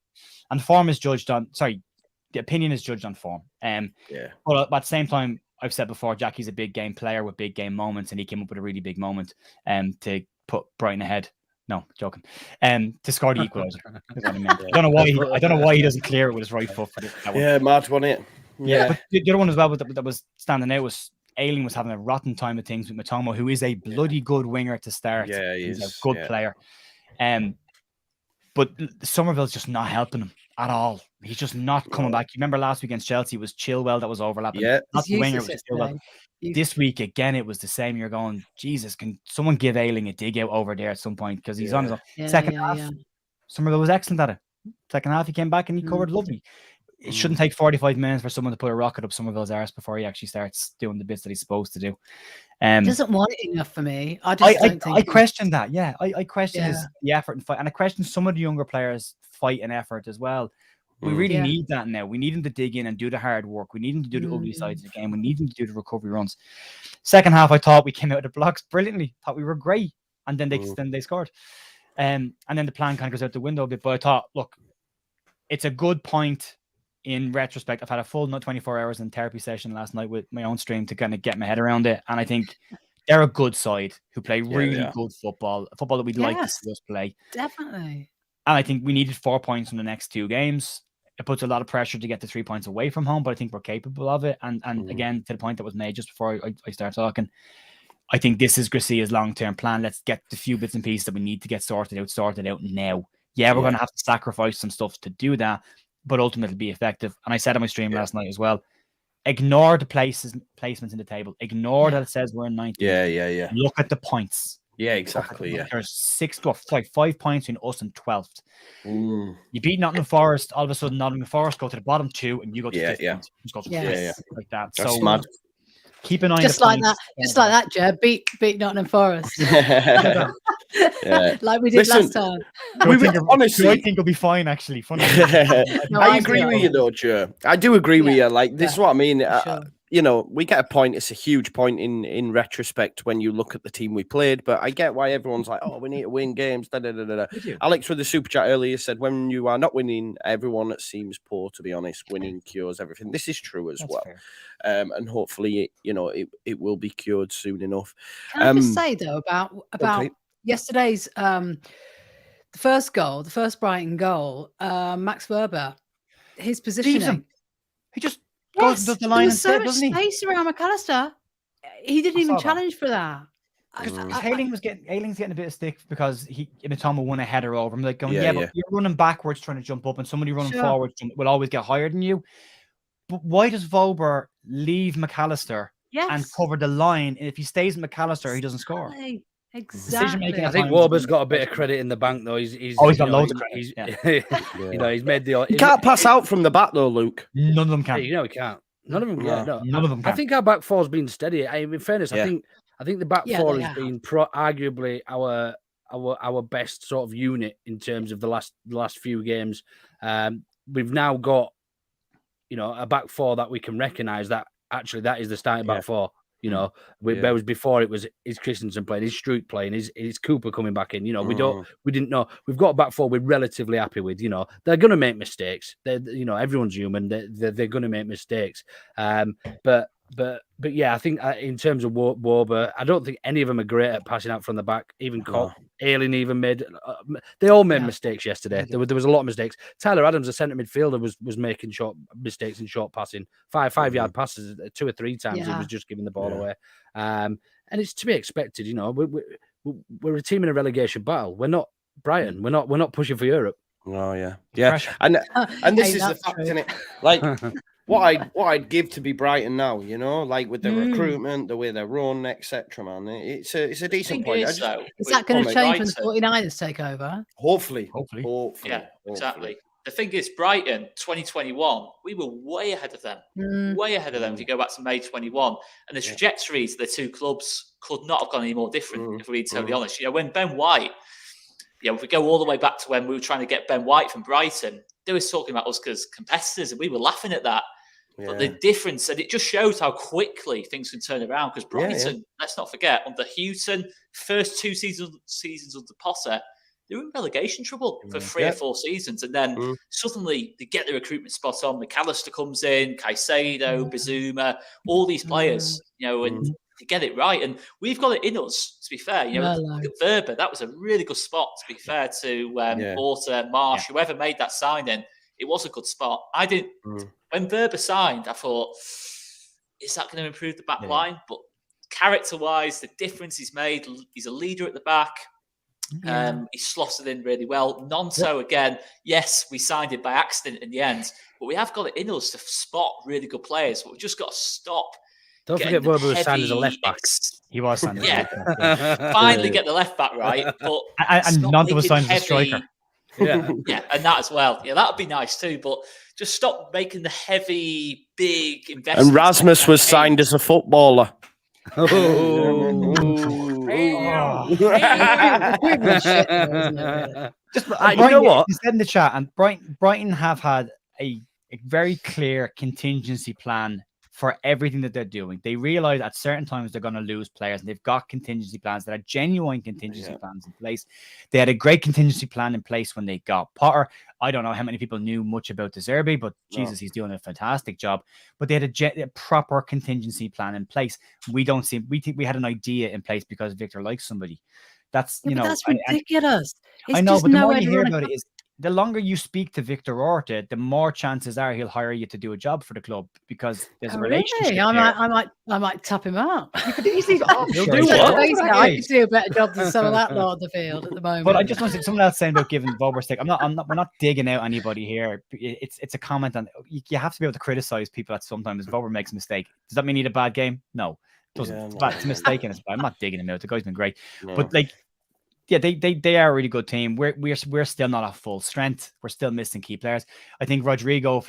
And form is judged on, the opinion is judged on form. But at the same time, I've said before, Jackie's a big game player with big game moments, and he came up with a really big moment to put Brighton ahead. No, joking. To score the equaliser. I don't know why he doesn't clear it with his right foot for that one. Yeah, March won it. Yeah. But the other one as well that was standing out was Ayling was having a rotten time of things with Matoma, who is a bloody good winger to start. Yeah, he's a good player. But Somerville's just not helping him at all. He's just not coming back. You remember last week against Chelsea, it was Chilwell that was overlapping. Yeah, not the winger, it was Chilwell. This week again, it was the same. You're going, Jesus, can someone give Ayling a dig out over there at some point? Because he's on his own. Second half, Somerville was excellent at it. Second half, he came back and he covered lovely. It shouldn't take 45 minutes for someone to put a rocket up Somerville's arse before he actually starts doing the bits that he's supposed to do. Doesn't want it enough for me. I question that. Yeah, I question the effort and fight, and I question some of the younger players' fight and effort as well. We really need that now. We need him to dig in and do the hard work. We need him to do the ugly sides of the game. We need him to do the recovery runs. Second half, I thought we came out of the blocks brilliantly. Thought we were great, and then they scored. And then the plan kind of goes out the window a bit. But I thought, look, it's a good point. In retrospect, I've had a full 24 hours in therapy session last night with my own stream to kind of get my head around it. And I think they're a good side who play really good football that we'd like to see us play. Definitely. And I think we needed 4 points in the next 2 games. It puts a lot of pressure to get the 3 points away from home, but I think we're capable of it. And again, to the point that was made just before I start talking, I think this is Gracia's long-term plan. Let's get the few bits and pieces that we need to get sorted out now. Yeah, we're going to have to sacrifice some stuff to do that, but ultimately be effective. And I said on my stream last night as well, ignore the placements in the table. Ignore that it says we're in 19th. Yeah. Look at the points. Yeah, exactly. There's 5 points between us and 12th. You beat Nottingham Forest, all of a sudden Nottingham Forest go to the bottom 2 and you go to 15th. Like that. That's so mad. Keep an eye just on like that. Just like that, Jeb. Beat Nottingham Forest. Like we did last time. Honestly, I think it'll be fine. Actually, funny. I agree with you, though, Joe. I do agree with you. Like this is what I mean. Sure. You know, we get a point. It's a huge point in retrospect when you look at the team we played. But I get why everyone's like, "Oh, we need to win games." Alex with the super chat earlier said, "When you are not winning, everyone seems poor. To be honest, winning cures everything." This is true as well, and hopefully, it will be cured soon enough. Can I just say though about yesterday's the first Brighton goal, Max Werber, his positioning, he just. Does the line there was so much space around McAllister. He didn't even challenge for that. Ayling's getting a bit of stick because Mitoma won a header over him. Like going, but you're running backwards trying to jump up, and somebody running forward will always get higher than you. But why does Vobur leave McAllister and cover the line? And if he stays with McAllister, he doesn't score. Exactly. I think Warbur's got a bit of credit in the bank, though. He's got loads of credit. He's made the. He can't pass out from the back though, Luke. None of them can. He can't. None of them. None of them can. I think our back four's been steady. In fairness, I think the back four has been arguably our best sort of unit in terms of the last few games. We've now got a back four that we can recognise that actually that is the starting back four. Whereas before it was is Christensen playing, is Struijk playing, is Cooper coming back in. We didn't know. We've got a back four we're relatively happy with. They're going to make mistakes. Everyone's human. They're going to make mistakes. But yeah, I think in terms of Warber, I don't think any of them are great at passing out from the back. Even Koch, Ayling even made. They all made mistakes yesterday. There was a lot of mistakes. Tyler Adams, a centre midfielder, was making short mistakes in short passing. 5-yard passes 2 or 3 times. He was just giving the ball away. And it's to be expected. We're a team in a relegation battle. We're not Brighton. We're not pushing for Europe. Oh yeah. And this is the fact, isn't it? Like. What I'd give to be Brighton now, like with the recruitment, the way they're run, etc. Man, it's a decent point. Is that going to change when 49ers take over? Hopefully. Yeah, exactly. The thing is, Brighton 2021, we were way ahead of them. Way ahead of them if you go back to May 21. And the trajectories of the two clubs could not have gone any more different, if we're being totally honest. When Ben White, if we go all the way back to when we were trying to get Ben White from Brighton, they were talking about us as competitors, and we were laughing at that. But the difference, and it just shows how quickly things can turn around. Because Brighton, let's not forget, under Houghton, first 2 seasons under Potter, they were in relegation trouble for 3 or 4 seasons. And then suddenly they get the recruitment spot on. McAllister comes in, Caicedo, Bizuma, all these players, and to get it right. And we've got it in us, to be fair. Look at Verba. That was a really good spot, to be fair to Porter, Marsh, whoever made that signing. It was a good spot. I didn't. When Verba signed, I thought, is that going to improve the back line? But character-wise, the difference he's made, he's a leader at the back. He slotted in really well. Nonso, again, yes, we signed it by accident in the end, but we have got it in us to spot really good players. But we've just got to stop. Don't forget Verba was signed as a left back. He was signed as a left back. Finally get the left back right. But and Nonso was signed as a striker. Yeah, and that as well. Yeah, that would be nice too. But just stop making the heavy, big investments. And Rasmus was signed as a footballer. You know what? He said in the chat, and Brighton have had a very clear contingency plan for everything that they're doing. They realize at certain times they're going to lose players, and they've got contingency plans that are genuine contingency plans in place. They had a great contingency plan in place when they got Potter. I don't know how many people knew much about De Zerbi, but Jesus, he's doing a fantastic job. But they had a proper contingency plan in place. We think we had an idea in place because Victor likes somebody. That's that's ridiculous. I know, but the more you hear about it is the longer you speak to Victor Orta, the more chances are he'll hire you to do a job for the club because there's a relationship. Really? I might tap him up. You could easily go, I could do a better job than some of that lot on the field at the moment. But I just want to someone else saying about giving Vobur stick. We're not digging out anybody here. It's a comment on you have to be able to criticize people that sometimes Vobur makes a mistake. Does that mean he had a bad game? No. It doesn't. It's a mistake and I'm not digging him out. The guy's been great. No. But they are a really good team. We're still not at full strength. We're still missing key players. I think Rodrigo,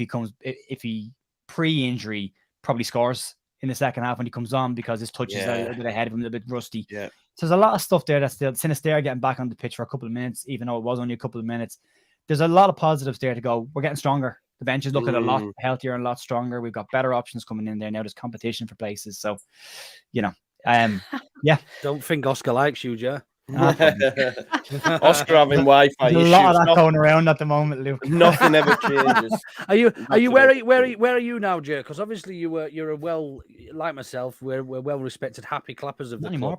if he pre-injury, probably scores in the second half when he comes on because his touches are a bit ahead of him, a little bit rusty. Yeah. So there's a lot of stuff there that's still Sinisterra getting back on the pitch for a couple of minutes, even though it was only a couple of minutes. There's a lot of positives there to go. We're getting stronger. The bench is looking a lot healthier and a lot stronger. We've got better options coming in there now. There's competition for places. So, Don't think Oscar likes you, Joe. Oscar having Wi-Fi issues. A lot of that going around at the moment, Luke. Nothing ever changes. Are you where are you now, Joe? Because obviously you're a well, like myself, we're well respected, happy clappers of the club.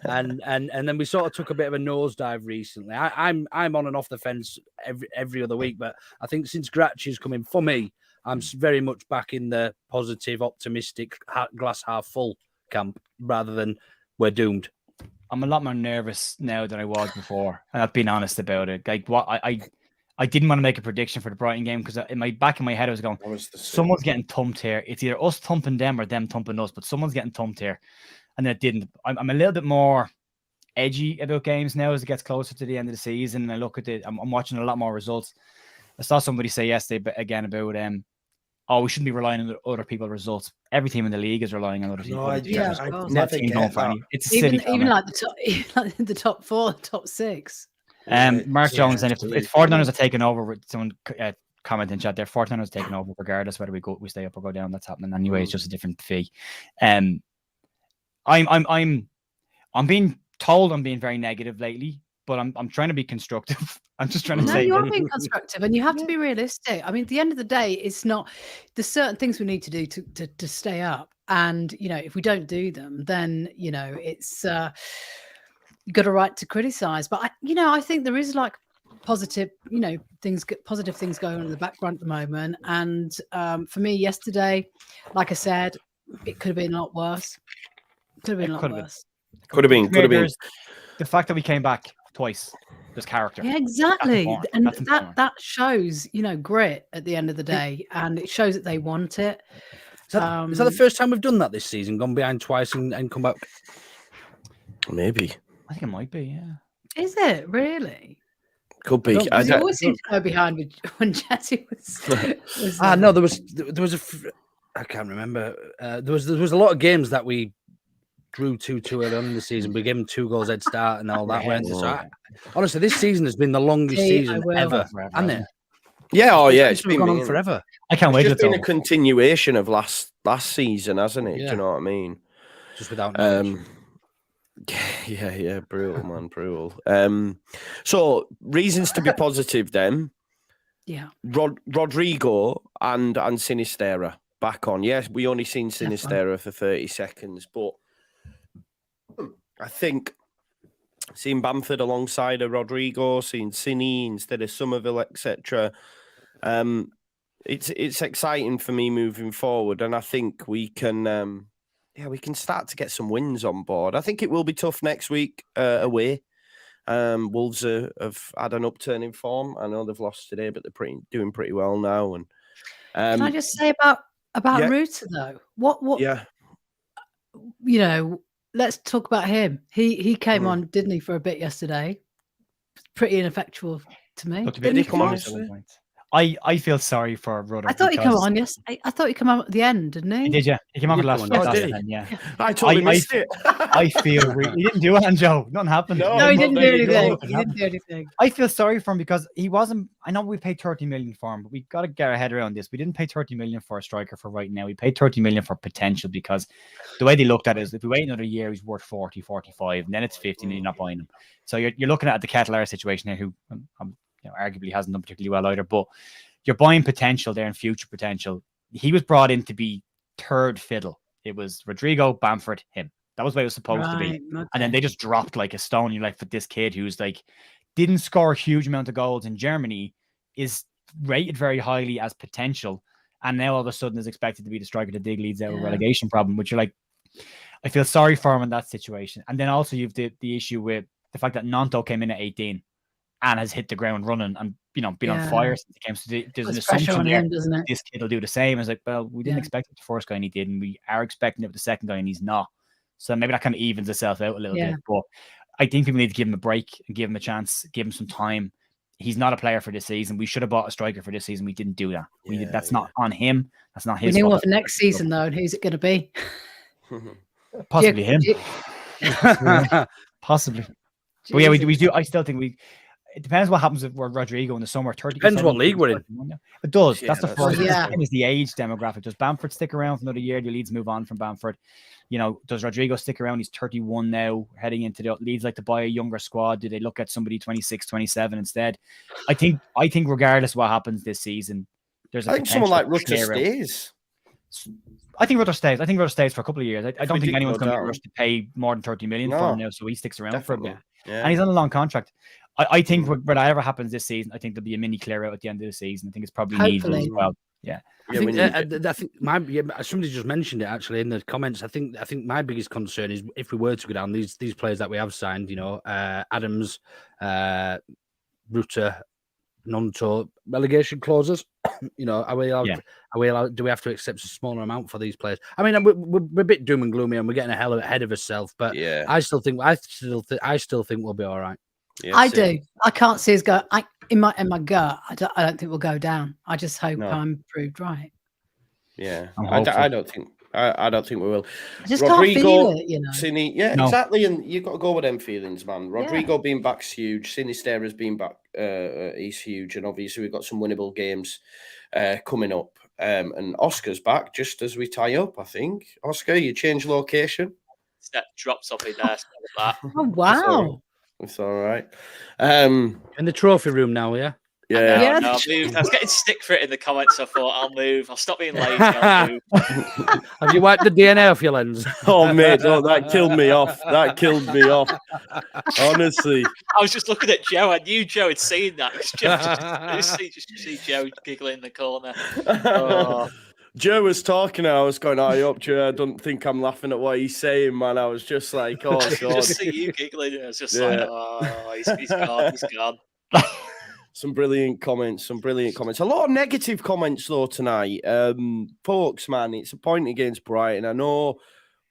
And then we sort of took a bit of a nosedive recently. I'm on and off the fence every other week, but I think since Gracia's come in for me, I'm very much back in the positive, optimistic, glass half full camp rather than we're doomed. I'm a lot more nervous now than I was before, and I've been honest about it. Like what I I didn't want to make a prediction for the Brighton game because in my head I was going, someone's getting thumped here. It's either us thumping them or them thumping us, but someone's getting thumped here. And it didn't. I'm a little bit more edgy about games now as it gets closer to the end of the season. And I look at it, I'm watching a lot more results. I saw somebody say yesterday again about we shouldn't be relying on other people's results. Every team in the league is relying on other people. I never get that. It's a even like the top 4, top 6. Mark Jones, and if 49ers are taking over, someone comment in chat there, 49ers are taking over regardless whether we stay up or go down. That's happening anyway. It's just a different fee. I'm being told I'm being very negative lately, but I'm trying to be constructive. I'm just trying to say you are being constructive, and you have to be realistic. I mean, at the end of the day, it's not. There's certain things we need to do to stay up, and if we don't do them, then it's you got a right to criticize. But I think there is like positive things going on in the background at the moment. And for me, yesterday, like I said, it could have been a lot worse. Could have been a lot worse. Could have been. The fact that we came back twice, there's character. Yeah, exactly. And that shows, grit at the end of the day, and it shows that they want it. Is that the first time we've done that this season? Gone behind twice and come back? Maybe. I think it might be. Yeah. Is it really? Could be. You always seem to go behind when Jesse was. No, there was I can't remember. There was a lot of games that we drew 2-2 early on in the season. We gave them 2 goals head start and all that. Honestly, this season has been the longest season ever, hasn't it? Yeah, it's been going on forever. I can't wait. It's been a continuation of last season, hasn't it? Yeah. Do you know what I mean? Just without Yeah, brutal, man, brutal. So reasons to be positive then. Yeah. Rodrigo and Sinistera back on. Yes, we only seen Sinistera for 30 seconds, but I think seeing Bamford alongside of Rodrigo, seeing Cini instead of Somerville, etc. It's exciting for me moving forward, and I think we can we can start to get some wins on board. I think it will be tough next week away. Wolves have had an upturn in form. I know they've lost today, but they're doing pretty well now. And can I just say about Ruta though? What? Yeah. Let's talk about him. He came on, didn't he, for a bit yesterday? Pretty ineffectual to me. Did he come on? I feel sorry for Rudder. I thought he came on. Yes, I thought he came on at the end, didn't he? He did, yeah. He came on for last. Yeah. I totally missed it. I feel he didn't do it, Joe. Nothing happened. No, he didn't do anything. He didn't do anything. I feel sorry for him because he wasn't. I know we paid 30 million for him, but we got to get our head around this. We didn't pay 30 million for a striker for right now. We paid 30 million for potential because the way they looked at it is if we wait another year, he's worth 40, 45, and then it's 50, and you're not buying him. So you're looking at the Kettler situation here, who arguably hasn't done particularly well either, but. You're buying potential there and future potential. He was brought in to be third fiddle. It was Rodrigo, Bamford, him. That was what it was supposed to be. Okay. And then they just dropped like a stone. You're like, for this kid who's like, didn't score a huge amount of goals in Germany, is rated very highly as potential. And now all of a sudden is expected to be the striker to dig Leeds out of relegation problem, which you're like, I feel sorry for him in that situation. And then also you've the issue with the fact that Nanto came in at 18 and has hit the ground running and been on fire since he came. So there's an assumption there this kid will do the same. I was like, well, we didn't expect it the first guy and he did, and we are expecting it with the second guy and he's not. So maybe that kind of evens itself out a little bit. But I think people need to give him a break and give him a chance, give him some time. He's not a player for this season. We should have bought a striker for this season. We didn't do that. That's not on him. That's not his. We knew what for next season though, and who's it going to be? Possibly him. Possibly. But yeah, we do. I still think it depends what happens with Rodrigo in the summer. 30 depends what league we're in. It does. That's the first. Is the age demographic. Does Bamford stick around for another year? Do Leeds move on from Bamford? Does Rodrigo stick around? He's 31 now, heading into the Leeds like to buy a younger squad. Do they look at somebody 26, 27 instead? I think regardless of what happens this season, I think someone like Rutter stays. I think Rutter stays. I think Rutter stays for a couple of years. I don't think anyone's going to be rushed to pay more than 30 million for him now, so he sticks around for a bit. Yeah. And he's on a long contract. I think whatever happens this season, I think there'll be a mini clear out at the end of the season. I think it's probably needed as well. Yeah. I think somebody just mentioned it actually in the comments. I think my biggest concern is if we were to go down these players that we have signed, Adams, Rutter, none until relegation clauses. You know, are we allowed, do we have to accept a smaller amount for these players? I mean, we're a bit doom and gloomy and we're getting ahead of ourselves, but I still think we'll be all right. Yeah, I do. I can't see us go. In my gut, I don't think we'll go down. I just hope I'm proved right. Yeah, I don't think we will. I just can't feel it, you know. Cine, exactly, and you've got to go with them feelings, man. Rodrigo being back's huge. Sinisterra's being back, he's huge, and obviously we've got some winnable games coming up. And Oscar's back just as we tie up. I think Oscar, you change location. That drops off in there. That. Oh wow, it's all right. In the trophy room now, yeah. Yeah, no, I was getting stick for it in the comments. So I thought I'll move. I'll stop being lazy. I'll move. Have you wiped the DNA off your lens? Oh mate, that killed me off. That killed me off. Honestly, I was just looking at Joe. I knew Joe had seen that. Just see Joe giggling in the corner. Oh. Joe was talking, and I was going, I hope Joe, I don't think I'm laughing at what he's saying, man. I was just like, oh god. Just see you giggling. I was just like, oh, he's gone. He's gone. Some brilliant comments. A lot of negative comments, though, tonight. Folks, man, it's a point against Brighton. I know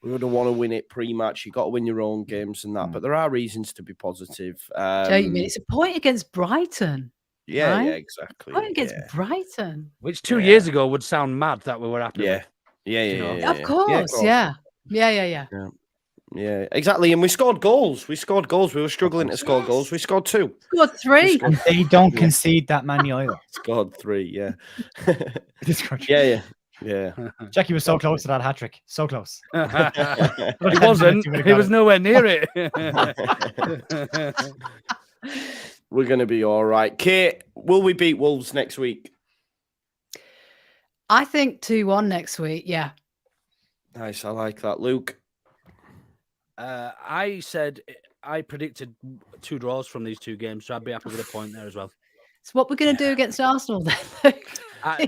we would want to win it pre-match. You got to win your own games and that, but there are reasons to be positive. Joe, you mean it's a point against Brighton? Yeah, right? Yeah, exactly. Point against Brighton. Which 2 years ago would sound mad that we were happy with. Yeah. Of course, yeah. Yeah, exactly. And we scored goals. We were struggling to score goals. We scored 2. Scored 3. And they don't concede that many either. Scored 3, yeah. Yeah. Jackie was so close to that hat trick. So close. He wasn't. He was nowhere near it. We're going to be all right. Kate, will we beat Wolves next week? I think 2-1 next week, yeah. Nice, I like that. Luke? I predicted 2 draws from these 2 games, so I'd be happy with a point there as well. So what we're going to do against Arsenal then? I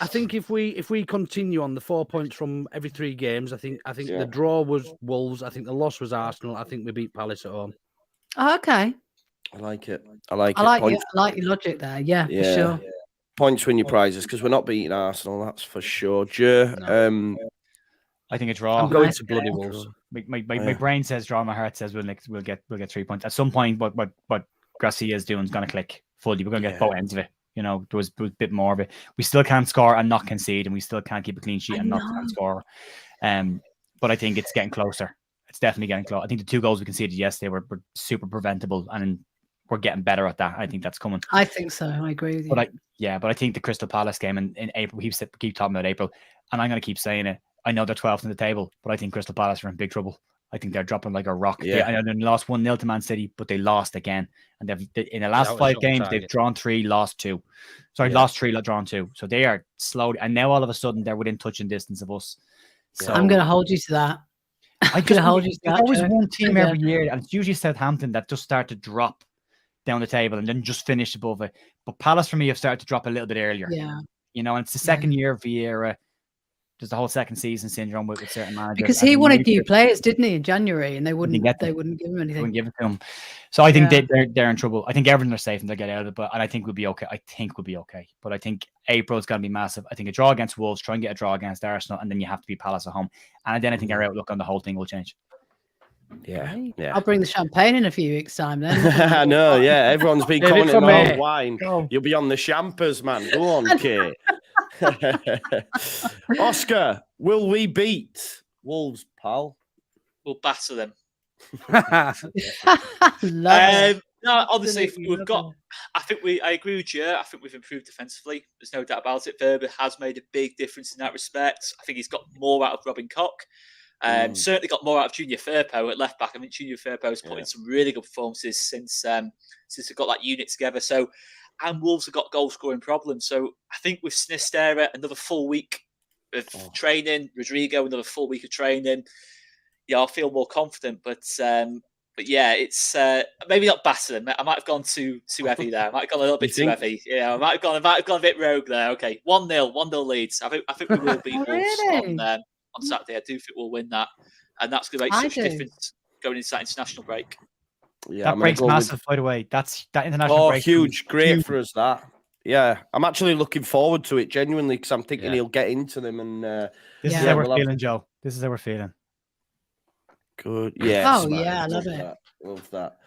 think if we continue on the 4 points from every 3 games, I think the draw was Wolves. I think the loss was Arsenal. I think we beat Palace at home. Oh, okay. I like it. I like your logic there. Yeah, for sure. Yeah. Points win your prizes because we're not beating Arsenal. That's for sure. Joe, I think a draw. I'm going to bloody Wolves. My brain says draw. My heart says we'll get 3 points at some point. What Gracia is doing is going to click fully. We're going to get both ends of it. You know, there was a bit more of it. We still can't score and not concede, and we still can't keep a clean sheet and not score. But I think it's getting closer. It's definitely getting close. I think the 2 goals we conceded yesterday were super preventable, and we're getting better at that. I think that's coming. I think so. I agree with you. But I think the Crystal Palace game in April, we keep talking about April, and I'm going to keep saying it. I know they're 12th in the table, but I think Crystal Palace are in big trouble. I think they're dropping like a rock. Yeah. I know they lost 1-0 to Man City, but they lost again. And in the last 5 games, they've drawn 3, lost 2. Lost 3, drawn 2. So they are slowly. And now all of a sudden, they're within touching distance of us. So I'm going to hold you to that. There's always one team every year, and it's usually Southampton that just start to drop down the table and then just finish above it. But Palace, for me, have started to drop a little bit earlier. Yeah. You know, and it's the second year of Vieira. There's the whole second season syndrome with certain managers. Because he wanted new players, didn't he, in January? And they wouldn't give him anything. They wouldn't give it to him. So I think they're in trouble. I think Everton are safe and they'll get out of it, and I think we'll be okay. But I think April's going to be massive. I think a draw against Wolves, try and get a draw against Arsenal, and then you have to beat Palace at home. And then I think our outlook on the whole thing will change. Yeah. I'll bring the champagne in a few weeks' time then. I know, yeah. Everyone's been commenting on wine. You'll be on the champers, man. Go on, Kate. Oscar, will we beat Wolves, pal? We'll batter them. No, obviously we've got. I agree with you. I think we've improved defensively. There's no doubt about it. Verba has made a big difference in that respect. I think he's got more out of Robin Koch. Certainly got more out of Junior Firpo at left back. I mean, Junior Firpo's put in some really good performances since they've got that unit together. So, and Wolves have got goal scoring problems. So I think with Sinisterra, another full week of training, Rodrigo, another full week of training. Yeah, I'll feel more confident. But yeah, it's maybe not batter them. I might have gone too heavy there. I might have gone a little bit too heavy. Yeah, I might have gone a bit rogue there. Okay, 1-0 Leeds. I think we will beat Wolves on Saturday. I do think we'll win that, and that's going to make such a difference going into that international break. Yeah, that break's massive, by the way. That international break. Huge. Great for us, that. Yeah, I'm actually looking forward to it, genuinely, because I'm thinking he'll get into them. And this is how we're feeling, Joe. This is how we're feeling. Good. Yeah. Oh, yeah, I love it. Love that.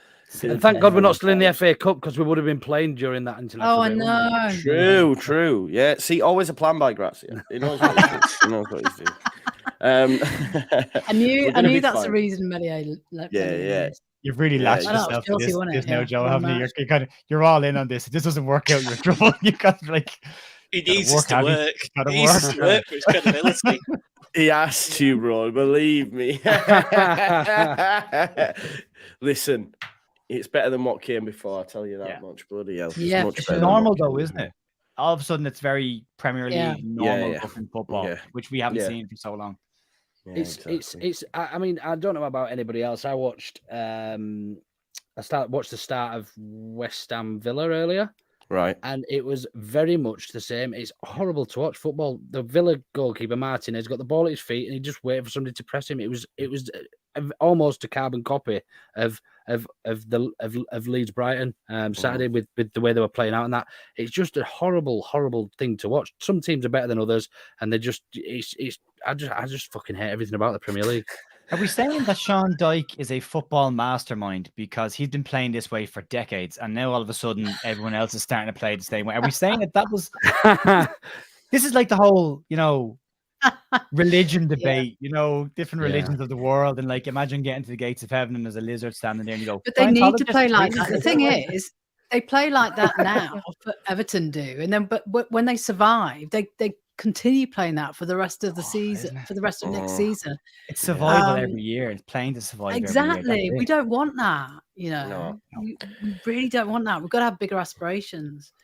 And thank God we're not still in the FA Cup, because we would have been playing during that international break. I know. True. Yeah. See, always a plan by Gracia. He knows what he's doing. He knows what he's doing. I knew that's the reason Melier left. Yeah. You've really latched yourself to this now, Joe, haven't you? You're all in on this. If this doesn't work out, you're in trouble. You got he needs us to work. He needs us to work for his credibility. He has to, bro. Believe me. Listen, it's better than what came before. I'll tell you that much. Bloody hell. Yeah, it's normal though, isn't it? All of a sudden, it's very Premier League normal fucking football, which we haven't seen for so long. Yeah, it's. I mean, I don't know about anybody else. I watched. Watched the start of West Ham Villa earlier. Right. And it was very much the same. It's horrible to watch football. The Villa goalkeeper Martinez got the ball at his feet and he just waited for somebody to press him. It was almost a carbon copy of Leeds Brighton Saturday with the way they were playing out, and that it's just a horrible thing to watch. Some teams are better than others, and they just I just fucking hate everything about the Premier League. Are we saying that Sean Dyche is a football mastermind because he's been playing this way for decades, and now all of a sudden everyone else is starting to play the same way? Are we saying that was? This is like the whole, religion debate. Different religions of the world, and like imagine getting to the gates of heaven and there's a lizard standing there, and you go. But they need to play like that. The thing is, they play like that now. But Everton do, and then but when they survive, they continue playing that for the rest of the season, for the rest of next season. It's survival every year. It's playing to survive. Exactly. We don't want that. No. We really don't want that. We've got to have bigger aspirations.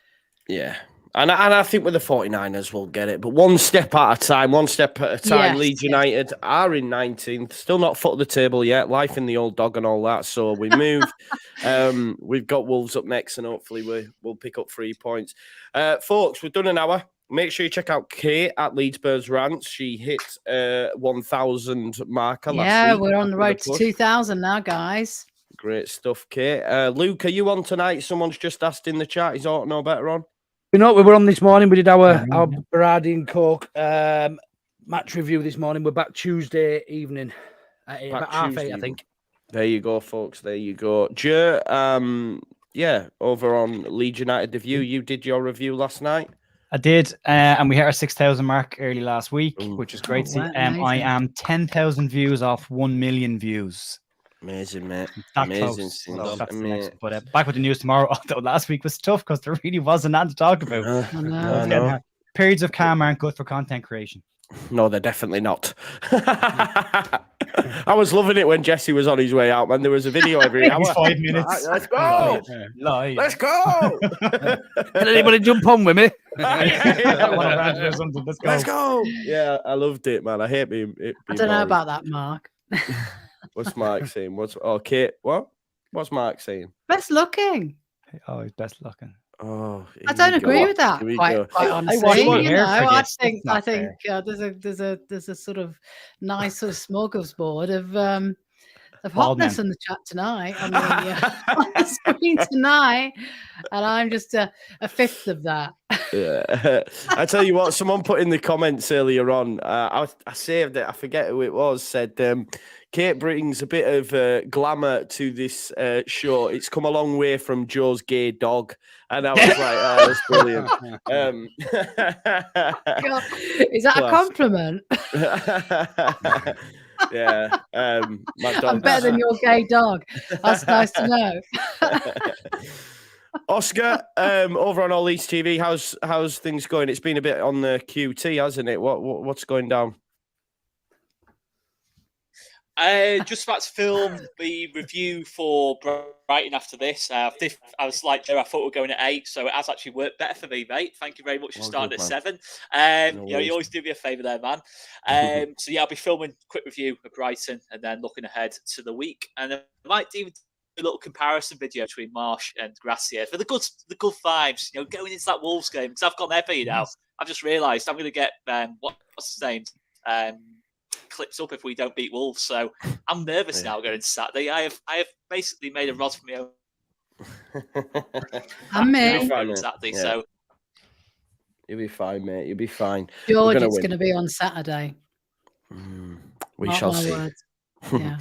Yeah. And I think with the 49ers, we'll get it. But one step at a time. Yes, Leeds United are in 19th. Still not foot of the table yet. Life in the old dog and all that. So we move. We've got Wolves up next, and hopefully we'll pick up 3 points. Folks, we've done an hour. Make sure you check out Kate at Leedsburg's Rants. She hit 1,000 marker last week. Yeah, we're on the road to 2,000 now, guys. Great stuff, Kate. Luke, are you on tonight? Someone's just asked in the chat. Is Ought No Better on? We were on this morning. We did our Berardi and Coke match review this morning. We're back Tuesday evening at about 8:30, I think. There you go, folks. There you go. Joe, over on Leeds United The View, you did your review last night. I did, and we hit our 6,000 mark early last week, which is great to see. I am 10,000 views off 1 million views. Amazing, mate. Amazing. So that's the next. But back with the news tomorrow. Although last week was tough because there really wasn't that to talk about. I know. Periods of calm aren't good for content creation. No, they're definitely not. I was loving it when Jesse was on his way out, man. There was a video every hour. 5 minutes. Let's go. Let's go. Can anybody jump on with me? Let's go. Yeah, I loved it, man. I hate being I don't know about that, Mark. What's Mark saying? What's Mark saying? Best looking. Oh, he's best looking. Oh, I don't agree with that. Quite honestly, I think there's a sort of nice sort of smorgasbord of hotness in the chat tonight on the screen tonight, and I'm just a fifth of that. Yeah. I tell you what, someone put in the comments earlier on. I saved it. I forget who it was. Said. Kate brings a bit of glamour to this show. It's come a long way from Joe's gay dog. And I was like, that's brilliant. God, is that a compliment? Yeah. My dog. I'm better than your gay dog. That's nice to know. Oscar, over on All Leeds TV, how's things going? It's been a bit on the QT, hasn't it? What's going down? Just about to film the review for Brighton after this. I was like, Joe, I thought we were going at 8, so it has actually worked better for me, mate. Thank you very much for starting at 7. You always do me a favour there, man. So yeah, I'll be filming a quick review of Brighton and then looking ahead to the week. And I might even do a little comparison video between Marsh and Gracia for the good vibes, going into that Wolves game, because I've gone heavy now. I've just realised I'm going to get what's his name? clipped up if we don't beat Wolves. So I'm nervous now going to Saturday. I have basically made a rod for my own. And me. Saturday, so you'll be fine, mate. You'll be fine. George, it's going to be on Saturday. We shall see. Yeah.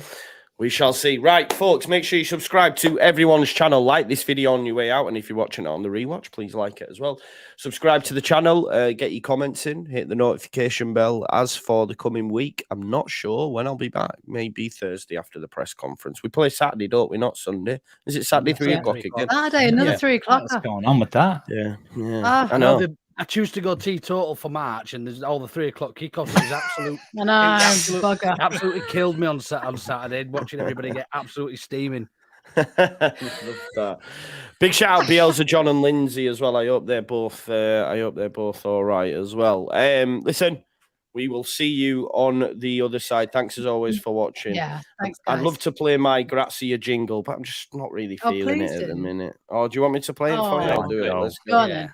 We shall see. Right, folks, make sure you subscribe to everyone's channel. Like this video on your way out. And if you're watching it on the rewatch, please like it as well. Subscribe to the channel. Get your comments in. Hit the notification bell. As for the coming week, I'm not sure when I'll be back. Maybe Thursday after the press conference. We play Saturday, don't we? Not Sunday. Is it Saturday, 3 o'clock again? Saturday, another 3 o'clock. What's going on with that? Yeah. I know. I choose to go teetotal for March, and there's all the 3 o'clock kickoffs. Is absolutely killed me on Saturday, watching everybody get absolutely steaming. Big shout out Bielsa, John and Lindsay as well. I hope they're both all right as well. Listen, we will see you on the other side. Thanks as always for watching. Yeah, thanks, guys. I'd love to play my Gracia jingle, but I'm just not really feeling it at the minute. Oh, do you want me to play it for you? I'll do it. Let's go. Go on then.